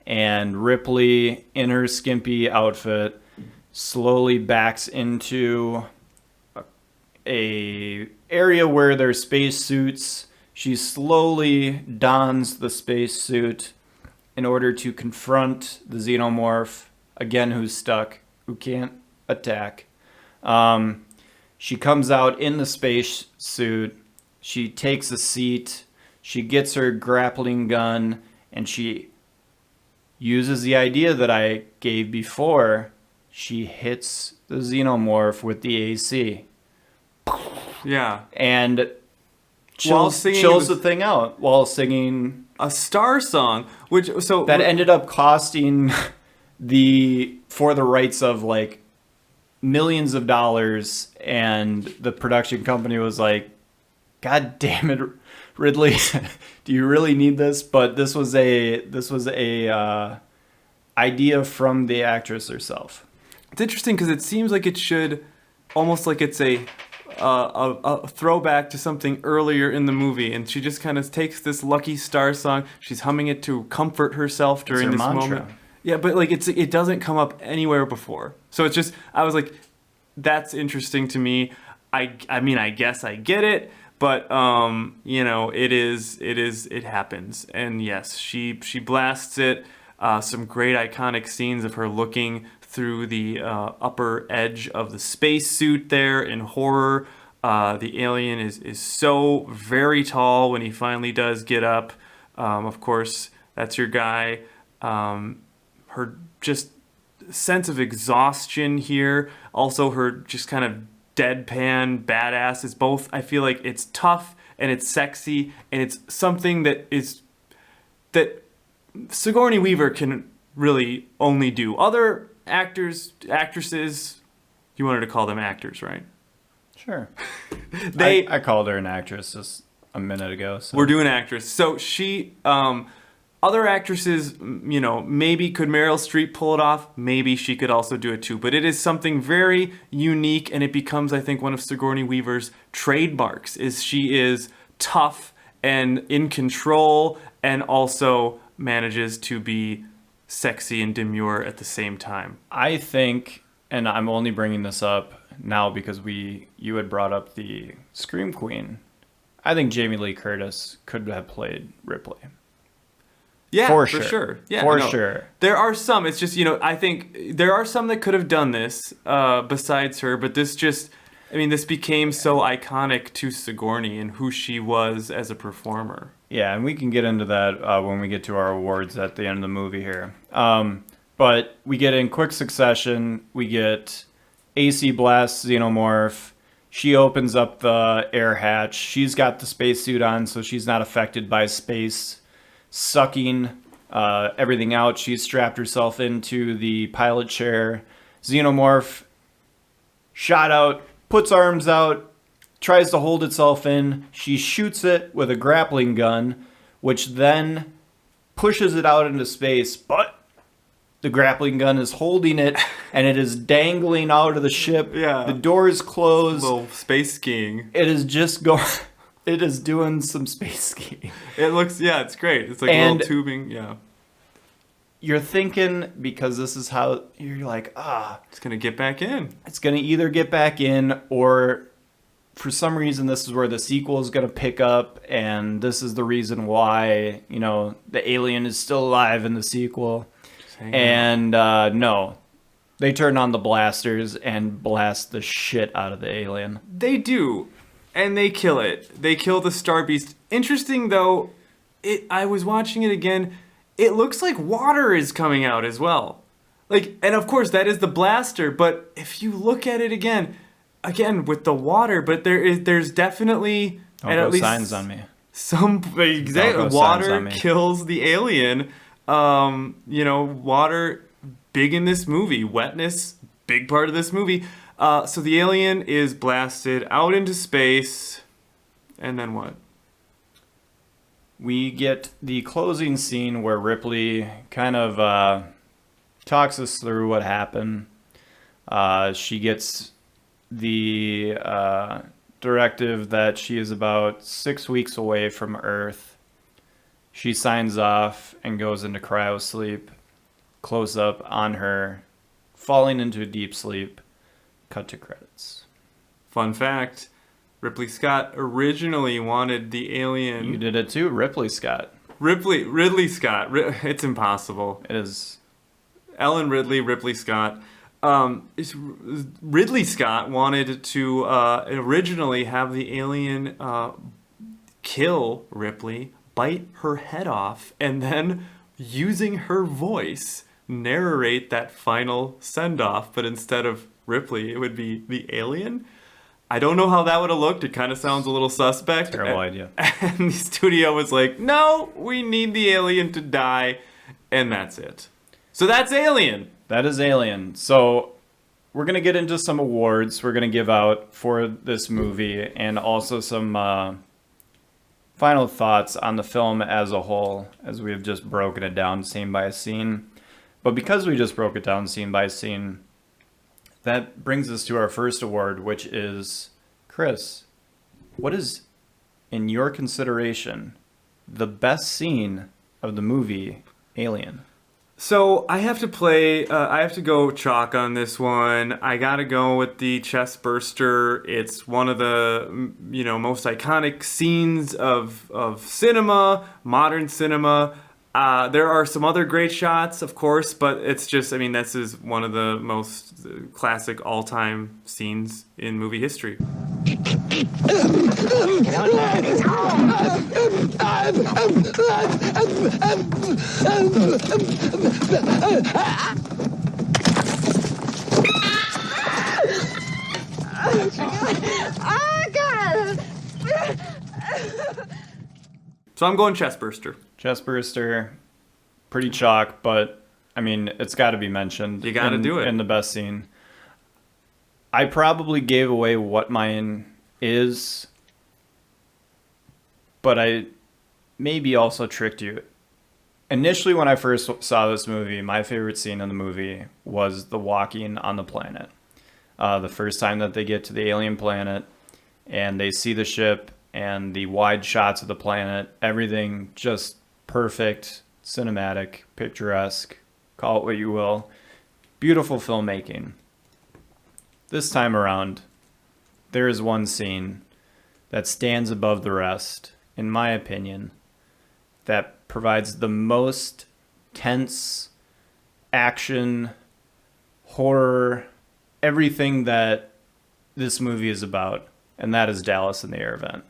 And Ripley, in her skimpy outfit, slowly backs into a area where there's space suits. She slowly dons the spacesuit in order to confront the xenomorph, again, who's stuck, who can't attack. She comes out in the spacesuit. She takes a seat. She gets her grappling gun, and she uses the idea that I gave before. She hits the xenomorph with the AC. Yeah. And While chills singing the thing out while singing a Star song, that ended up costing for the rights of like millions of dollars, and the production company was like, God damn it, Ridley, do you really need this? But this was a idea from the actress herself. It's interesting because it seems like it should, almost like it's a throwback to something earlier in the movie, and she just kind of takes this Lucky Star song. She's humming it to comfort herself during her this mantra. moment. Yeah, but like it doesn't come up anywhere before. So it's just, I was like, that's interesting to me. I mean, I guess I get it, but it happens. And yes, she blasts it. Some great iconic scenes of her looking through the upper edge of the spacesuit there in horror. The alien is so very tall when he finally does get up. Of course, that's your guy. Her just sense of exhaustion here. Also, her just kind of deadpan badass is both. I feel like it's tough and it's sexy, and it's something that Sigourney Weaver can really only do. Other actresses, you wanted to call them actors, right? Sure. I called her an actress just a minute ago. So. We're doing actress. So she, other actresses, maybe could Meryl Streep pull it off? Maybe she could also do it too. But it is something very unique, and it becomes, I think, one of Sigourney Weaver's trademarks. Is she is tough and in control, and also manages to be sexy and demure at the same time. I think, and I'm only bringing this up now because you had brought up the Scream Queen. I think Jamie Lee Curtis could have played Ripley. Yeah, for sure. Yeah, for sure. There are some. It's just, I think there are some that could have done this besides her, but this became so iconic to Sigourney and who she was as a performer. Yeah, and we can get into that when we get to our awards at the end of the movie here. But we get in quick succession, we get AC Blast Xenomorph. She opens up the air hatch. She's got the spacesuit on, so she's not affected by space sucking everything out. She's strapped herself into the pilot chair. Xenomorph shot out, puts arms out, tries to hold itself in. She shoots it with a grappling gun, which then pushes it out into space, but the grappling gun is holding it, and it is dangling out of the ship. Yeah. The door is closed. A little space skiing. It is just going... It is doing some space skiing. It looks... Yeah, it's great. It's like a little tubing. Yeah. You're thinking, because this is how... You're like, it's going to get back in. It's going to either get back in, or for some reason this is where the sequel is going to pick up, and this is the reason why, the alien is still alive in the sequel. And no, they turn on the blasters and blast the shit out of the alien. They do, and they kill it. They kill the Star Beast. Interesting though, I was watching it again. It looks like water is coming out as well. And of course that is the blaster. But if you look at it again with the water, but there's definitely Don't go signs on me. Some water kills the alien. Water, big in this movie. Wetness, big part of this movie. So the alien is blasted out into space. And then what? We get the closing scene where Ripley kind of talks us through what happened. She gets the directive that she is about 6 weeks away from Earth. She signs off and goes into cryosleep. Close up on her, falling into a deep sleep. Cut to credits. Fun fact, Ridley Scott originally wanted the alien... You did it too, Ridley Scott. Ridley Scott. It's impossible. It is. Ellen Ridley Scott. Ridley Scott wanted to originally have the alien kill Ripley, bite her head off, and then using her voice narrate that final send-off, but instead of Ripley, it would be the alien. I don't know how that would have looked. It kind of sounds a little suspect. Terrible idea. And the studio was like, no, we need the alien to die, and that's it. So that's Alien. That is Alien. So we're going to get into some awards we're going to give out for this movie, and also some final thoughts on the film as a whole, as we have just broken it down scene by scene. But because we just broke it down scene by scene, that brings us to our first award, which is, Chris, what is, in your consideration, the best scene of the movie Alien? So I have to go chalk on this one. I gotta go with the chest burster. It's one of the, most iconic scenes of cinema, modern cinema. There are some other great shots, of course, but it's just, this is one of the most classic all-time scenes in movie history. So I'm going chestburster. Chestburster, pretty chalk, but it's got to be mentioned. You got to do it in the best scene. I probably gave away what mine is, but I maybe also tricked you. Initially, when I first saw this movie, my favorite scene in the movie was the walking on the planet. The first time that they get to the alien planet and they see the ship and the wide shots of the planet, everything just perfect, cinematic, picturesque, call it what you will. Beautiful filmmaking. This time around, there is one scene that stands above the rest, in my opinion, that provides the most tense action, horror, everything that this movie is about, and that is Dallas in the Air Vent.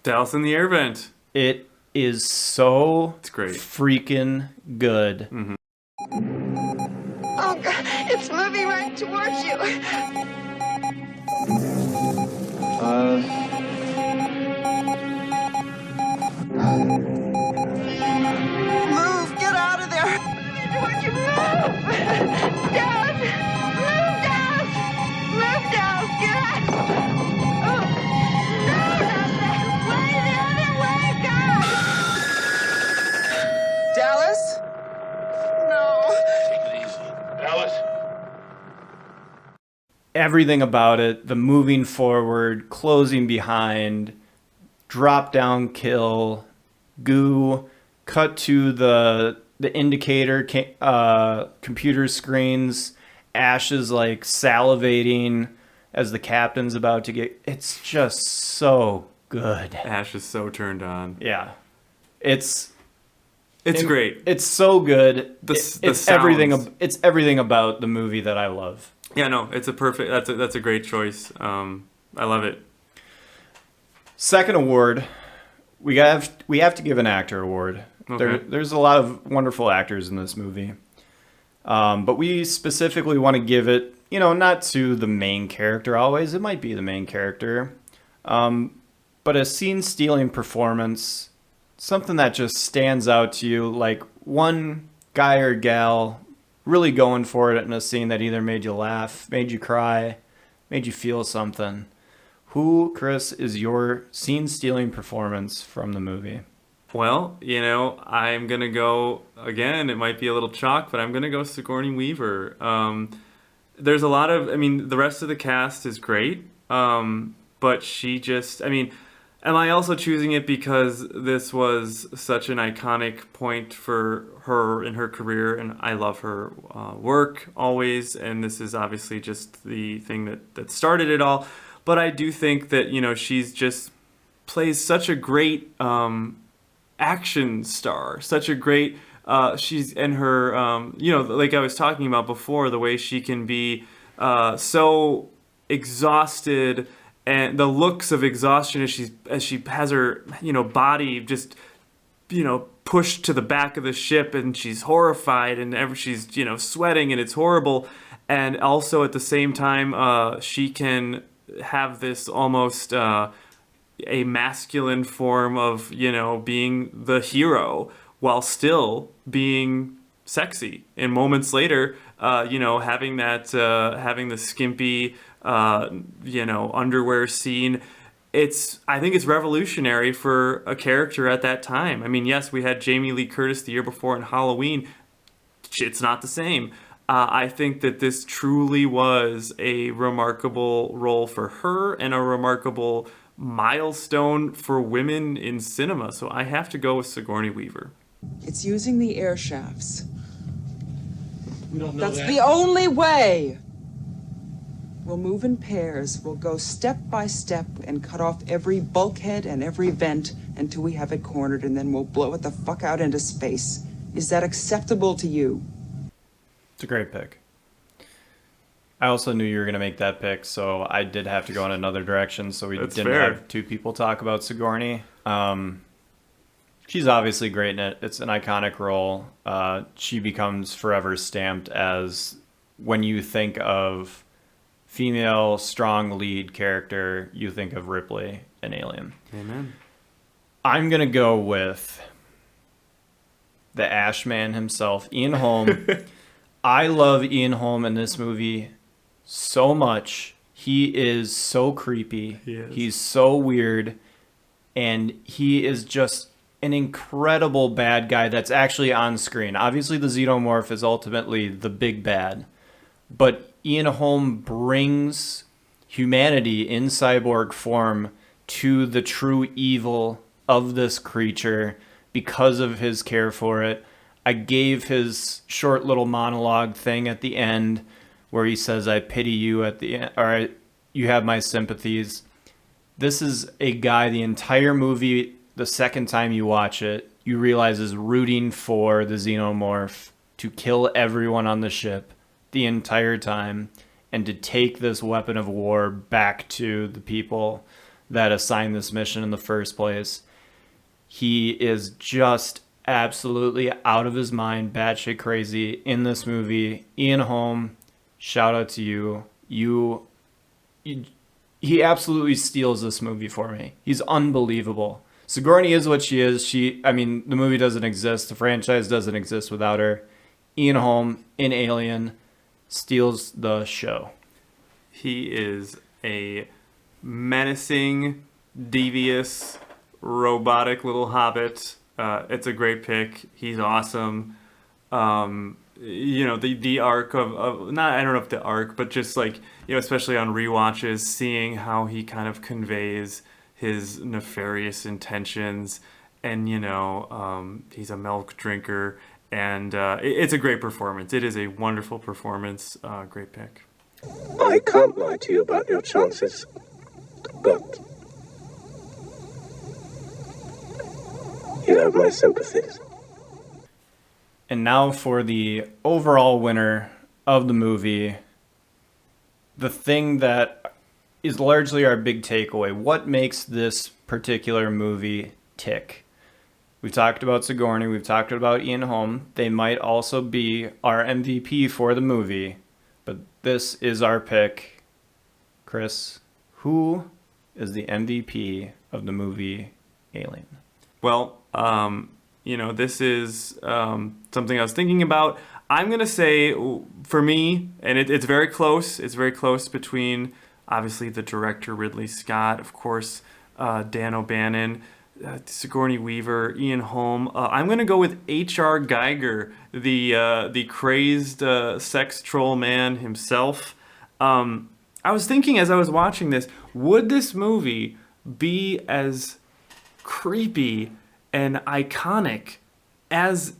Dallas in the Air Vent. It is so it's great. Freaking good. Mm-hmm. Oh, God, it's moving right towards you. Move, get out of there. Towards you, move. Dallas, move, Dallas. Move, Dallas, get out. Oh, no, not that way, the other way, God. Dallas? No. Take it easy. Dallas? Everything about it, the moving forward, closing behind, drop down kill, goo, cut to the indicator computer screens, Ash is like salivating as the captain's about to get. It's just so good. Ash is so turned on. Yeah, it's great. It's so good. It's sounds. It's everything about the movie that I love. Yeah, no, it's a perfect. That's a great choice. I love it. Second award, we have to give an actor award. Okay. There's a lot of wonderful actors in this movie, but we specifically want to give it, not to the main character always. It might be the main character, but a scene-stealing performance, something that just stands out to you, like one guy or gal really going for it in a scene that either made you laugh, made you cry, made you feel something. Who, Chris, is your scene-stealing performance from the movie? Well, I'm going to go, again, it might be a little chalk, but I'm going to go Sigourney Weaver. There's a lot of, the rest of the cast is great, but she just, am I also choosing it because this was such an iconic point for her in her career, and I love her work always, and this is obviously just the thing that started it all. But I do think that, she's just plays such a great action star, such a great, she's in her, like I was talking about before, the way she can be so exhausted, and the looks of exhaustion as she has her, body just pushed to the back of the ship, and she's horrified, and she's sweating, and it's horrible. And also at the same time, she can have this almost a masculine form of being the hero while still being sexy. And moments later, having the skimpy underwear scene. I think it's revolutionary for a character at that time. I mean, yes, we had Jamie Lee Curtis the year before in Halloween. It's not the same. I think that this truly was a remarkable role for her and a remarkable milestone for women in cinema. So I have to go with Sigourney Weaver. It's using the air shafts. That's the only way. We'll move in pairs. We'll go step by step and cut off every bulkhead and every vent until we have it cornered, and then we'll blow it the fuck out into space. Is that acceptable to you? It's a great pick. I also knew you were going to make that pick, so I did have to go in another direction, so we didn't have two people talk about Sigourney. She's obviously great in it. It's an iconic role. She becomes forever stamped as, when you think of female strong lead character, you think of Ripley in Alien. Amen. I'm going to go with the Ashman himself, Ian Holm. I love Ian Holm in this movie so much. He is so creepy. He's so weird. And he is just an incredible bad guy that's actually on screen. Obviously, the Xenomorph is ultimately the big bad. But Ian Holm brings humanity in cyborg form to the true evil of this creature because of his care for it. I gave his short little monologue thing at the end where he says, "I pity you," at the end, or "You have my sympathies." This is a guy, the entire movie, the second time you watch it, you realize is rooting for the Xenomorph to kill everyone on the ship the entire time and to take this weapon of war back to the people that assigned this mission in the first place. He is just absolutely out of his mind, batshit crazy in this movie. Ian Holm, shout out to you. He absolutely steals this movie for me. He's unbelievable. Sigourney is what she is. The movie doesn't exist. The franchise doesn't exist without her. Ian Holm in Alien steals the show. He is a menacing, devious, robotic little hobbit. It's a great pick. He's awesome. The arc of not, I don't know if the arc, but just especially on rewatches, seeing how he kind of conveys his nefarious intentions, and he's a milk drinker, and it's a great performance. It is a wonderful performance. Great pick. I can't lie to you about your chances, but you have my sympathies. And now for the overall winner of the movie, the thing that is largely our big takeaway. What makes this particular movie tick? We've talked about Sigourney. We've talked about Ian Holm. They might also be our MVP for the movie, but this is our pick. Chris, who is the MVP of the movie Alien? Well, this is something I was thinking about. I'm going to say, for me, and it's very close. It's very close between, obviously, the director, Ridley Scott, of course, Dan O'Bannon, Sigourney Weaver, Ian Holm. I'm going to go with H.R. Geiger, the crazed sex troll man himself. I was thinking as I was watching this, would this movie be as creepy and iconic as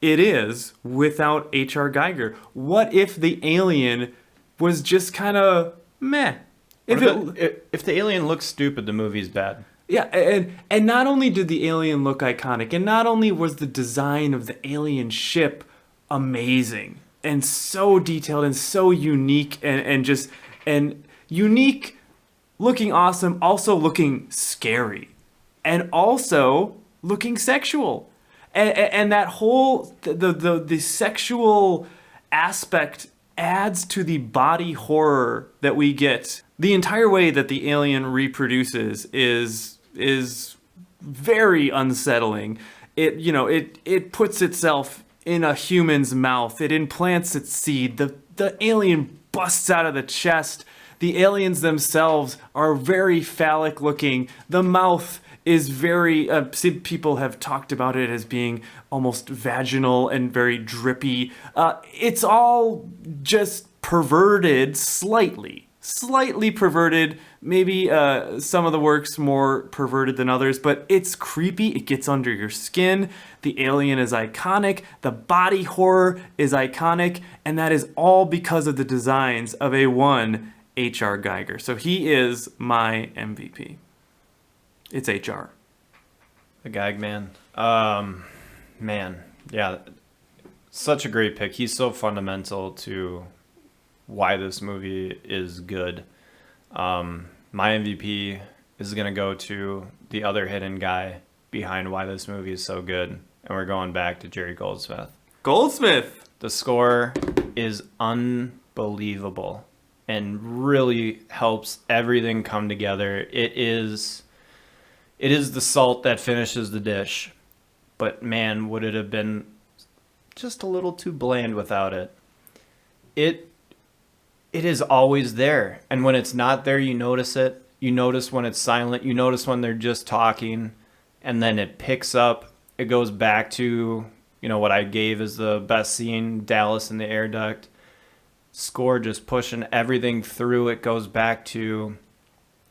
it is without H.R. Geiger? What if the alien was just kind of meh? If the alien looks stupid, the movie's bad. Yeah, and not only did the alien look iconic, and not only was the design of the alien ship amazing and so detailed and so unique and unique, looking awesome, also looking scary, and also looking sexual. And that whole the sexual aspect adds to the body horror that we get. The entire way that the alien reproduces is very unsettling. It puts itself in a human's mouth. It implants its seed. The alien busts out of the chest. The aliens themselves are very phallic looking. The mouth is very, people have talked about it as being almost vaginal and very drippy. It's all just perverted slightly perverted. Maybe some of the work's more perverted than others, but it's creepy. It gets under your skin. The alien is iconic. The body horror is iconic. And that is all because of the designs of A1 H.R. Geiger. So he is my MVP. It's H.R. The Gag Man. Man, yeah. Such a great pick. He's so fundamental to why this movie is good. My MVP is going to go to the other hidden guy behind why this movie is so good. And we're going back to Jerry Goldsmith. Goldsmith! The score is unbelievable and really helps everything come together. It is the salt that finishes the dish. But man, would it have been just a little too bland without it. It is always there. And when it's not there, you notice it. You notice when it's silent. You notice when they're just talking. And then it picks up. It goes back to, what I gave as the best scene, Dallas in the air duct. Score just pushing everything through. It goes back to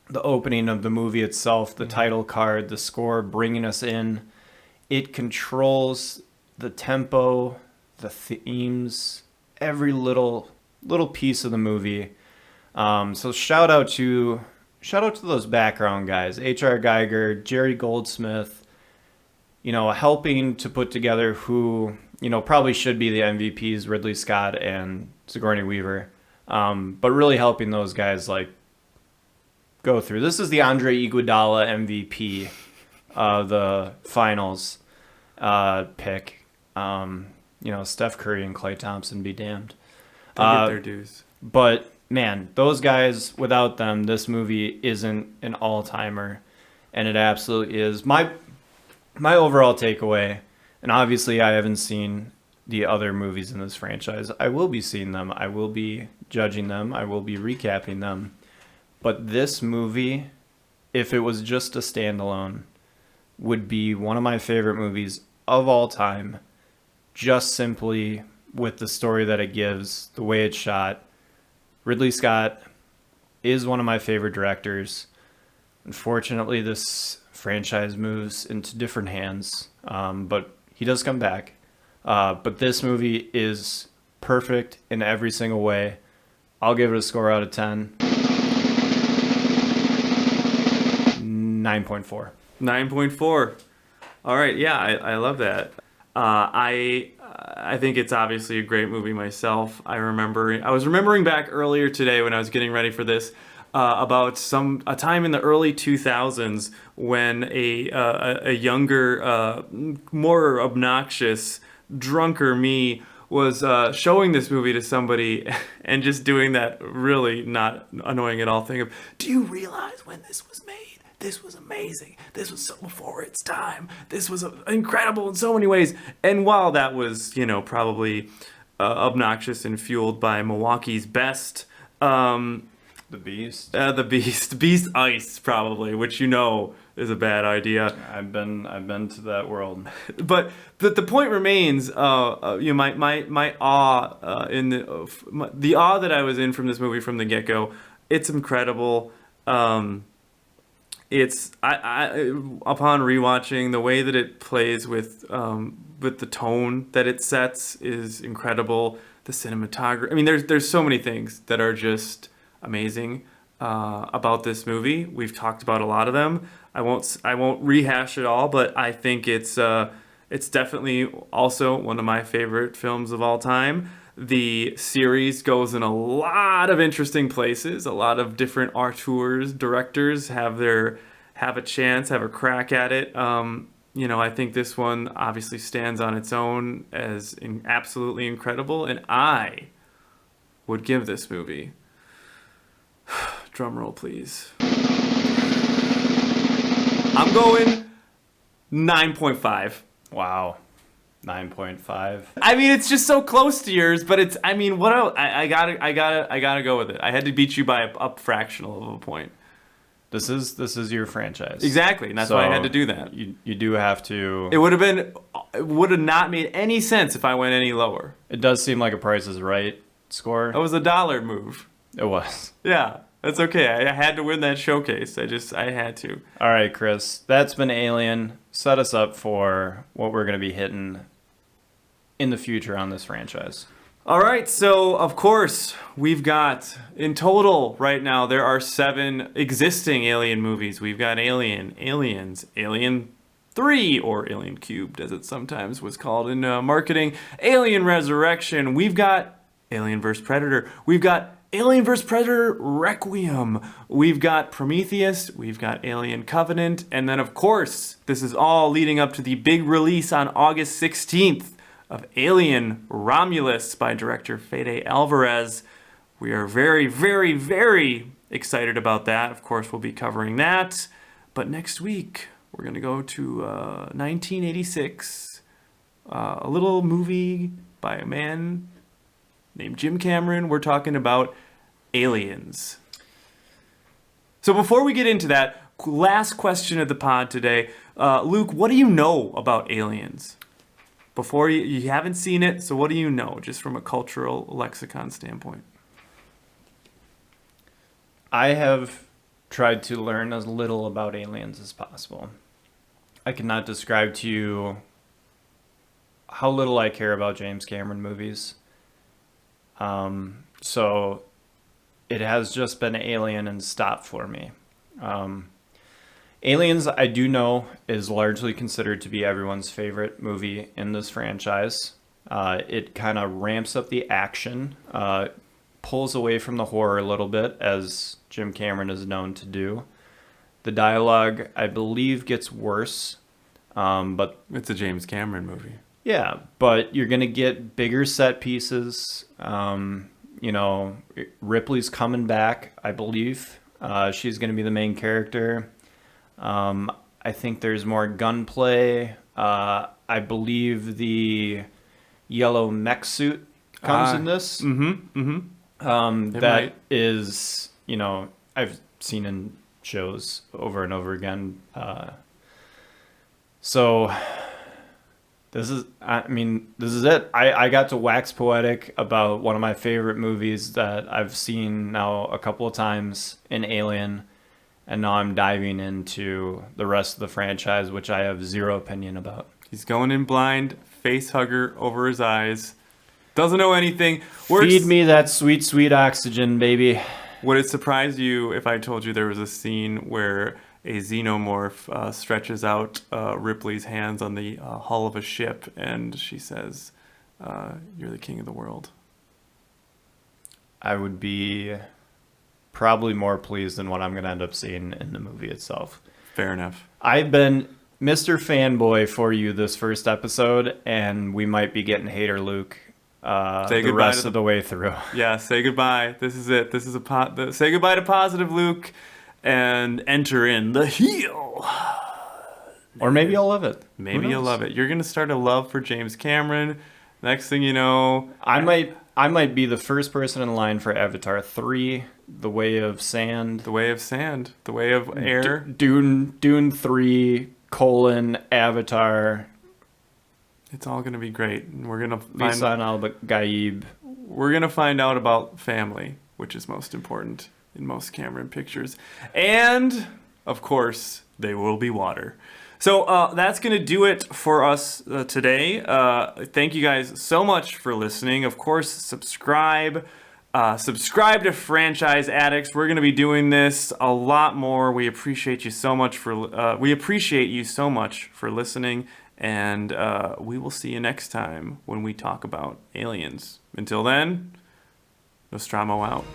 the opening of the movie itself, the title card, the score bringing us in. It controls the tempo, the themes, every little piece of the movie. So shout out to those background guys, H.R. Geiger, Jerry Goldsmith, helping to put together who, probably should be the MVPs, Ridley Scott and Sigourney Weaver. But really helping those guys go through. This is the Andre Iguodala MVP of the finals pick. Steph Curry and Klay Thompson be damned. They get their dues. But man, those guys, without them, this movie isn't an all-timer, and it absolutely is. My overall takeaway, and obviously I haven't seen the other movies in this franchise. I will be seeing them. I will be judging them. I will be recapping them. But this movie, if it was just a standalone, would be one of my favorite movies of all time, just simply with the story that it gives, the way it's shot. Ridley Scott is one of my favorite directors. Unfortunately, this franchise moves into different hands, but he does come back. But this movie is perfect in every single way. I'll give it a score out of 10. 9.4. 9.4. All right, yeah, I love that. I think it's obviously a great movie myself. I was remembering back earlier today when I was getting ready for this about a time in the early 2000s when a younger, more obnoxious, drunker me was showing this movie to somebody and just doing that really not annoying at all thing of, do you realize when this was made? This was amazing. This was so before its time. This was incredible in so many ways. And while that was, probably obnoxious and fueled by Milwaukee's best, The Beast. Beast Ice, probably, which is a bad idea. I've been to that world. But the point remains, my awe in the awe that I was in from this movie from the get-go. It's incredible. It's upon rewatching, the way that it plays with the tone that it sets is incredible. The cinematography. I mean, there's so many things that are just amazing about this movie. We've talked about a lot of them. I won't rehash it all, but I think it's definitely also one of my favorite films of all time. The series goes in a lot of interesting places. A lot of different auteurs, directors have a chance, have a crack at it. I think this one obviously stands on its own as absolutely incredible, and I would give this movie, drum roll please, I'm going 9.5. Wow. 9.5. I mean, it's just so close to yours, but it's, I mean, what else? I gotta go with it. I had to beat you by a fractional of a point. This is your franchise. Exactly, and that's why I had to do that. You do have to. It would have not made any sense if I went any lower. It does seem like a Price is Right score. That was a dollar move. It was. Yeah, that's okay. I had to win that showcase. I had to. All right, Chris. That's been Alien. Set us up for what we're going to be hitting in the future on this franchise. All right, so of course, we've got, in total right now, there are 7 existing Alien movies. We've got Alien, Aliens, Alien 3, or Alien Cubed, as it sometimes was called in marketing, Alien Resurrection. We've got Alien vs. Predator. We've got Alien vs. Predator Requiem. We've got Prometheus. We've got Alien Covenant. And then, of course, this is all leading up to the big release on August 16th. Of Alien Romulus by director Fede Alvarez. We are very, very, very excited about that. Of course, we'll be covering that. But next week, we're going to go to 1986, a little movie by a man named Jim Cameron. We're talking about Aliens. So before we get into that, last question of the pod today. Luke, what do you know about Aliens? Before you haven't seen it, so what do you know, just from a cultural lexicon standpoint? I have tried to learn as little about aliens as possible. I cannot describe to you how little I care about James Cameron movies. So it has just been Alien and stop for me. Aliens, I do know, is largely considered to be everyone's favorite movie in this franchise. It kind of ramps up the action, pulls away from the horror a little bit, as Jim Cameron is known to do. The dialogue, I believe, gets worse, but It's a James Cameron movie. yeah, but you're going to get bigger set pieces. Ripley's coming back, I believe. She's going to be the main character. I think there's more gunplay. I believe the yellow mech suit comes in this. That is, I've seen in shows over and over again. So this is it. I got to wax poetic about one of my favorite movies that I've seen now a couple of times in Alien. And now I'm diving into the rest of the franchise, which I have zero opinion about. He's going in blind, face hugger over his eyes. Doesn't know anything. Feed me that sweet, sweet oxygen, baby. Would it surprise you if I told you there was a scene where a xenomorph stretches out Ripley's hands on the hull of a ship and she says, "You're the king of the world"? I would be probably more pleased than what I'm going to end up seeing in the movie itself. Fair enough. I've been Mr. Fanboy for you this first episode, and we might be getting Hater Luke the rest of the way through. Yeah, say goodbye. This is it. This is say goodbye to Positive Luke and enter in the heel. Or maybe I'll love it. Maybe you'll love it. You're going to start a love for James Cameron. Next thing you know, I might be the first person in line for Avatar 3, The Way of Sand. The Way of Sand, The Way of Air. Dune 3, Avatar. It's all going to be great. And we're going to Lisa and Al-Gaib. We're going to find out about family, which is most important in most Cameron pictures. And, of course, there will be water. So that's going to do it for us today. Thank you guys so much for listening. Of course, subscribe. Subscribe to Franchise Addicts. We're going to be doing this a lot more. We appreciate you so much for listening, and we will see you next time when we talk about aliens. Until then, Nostromo out.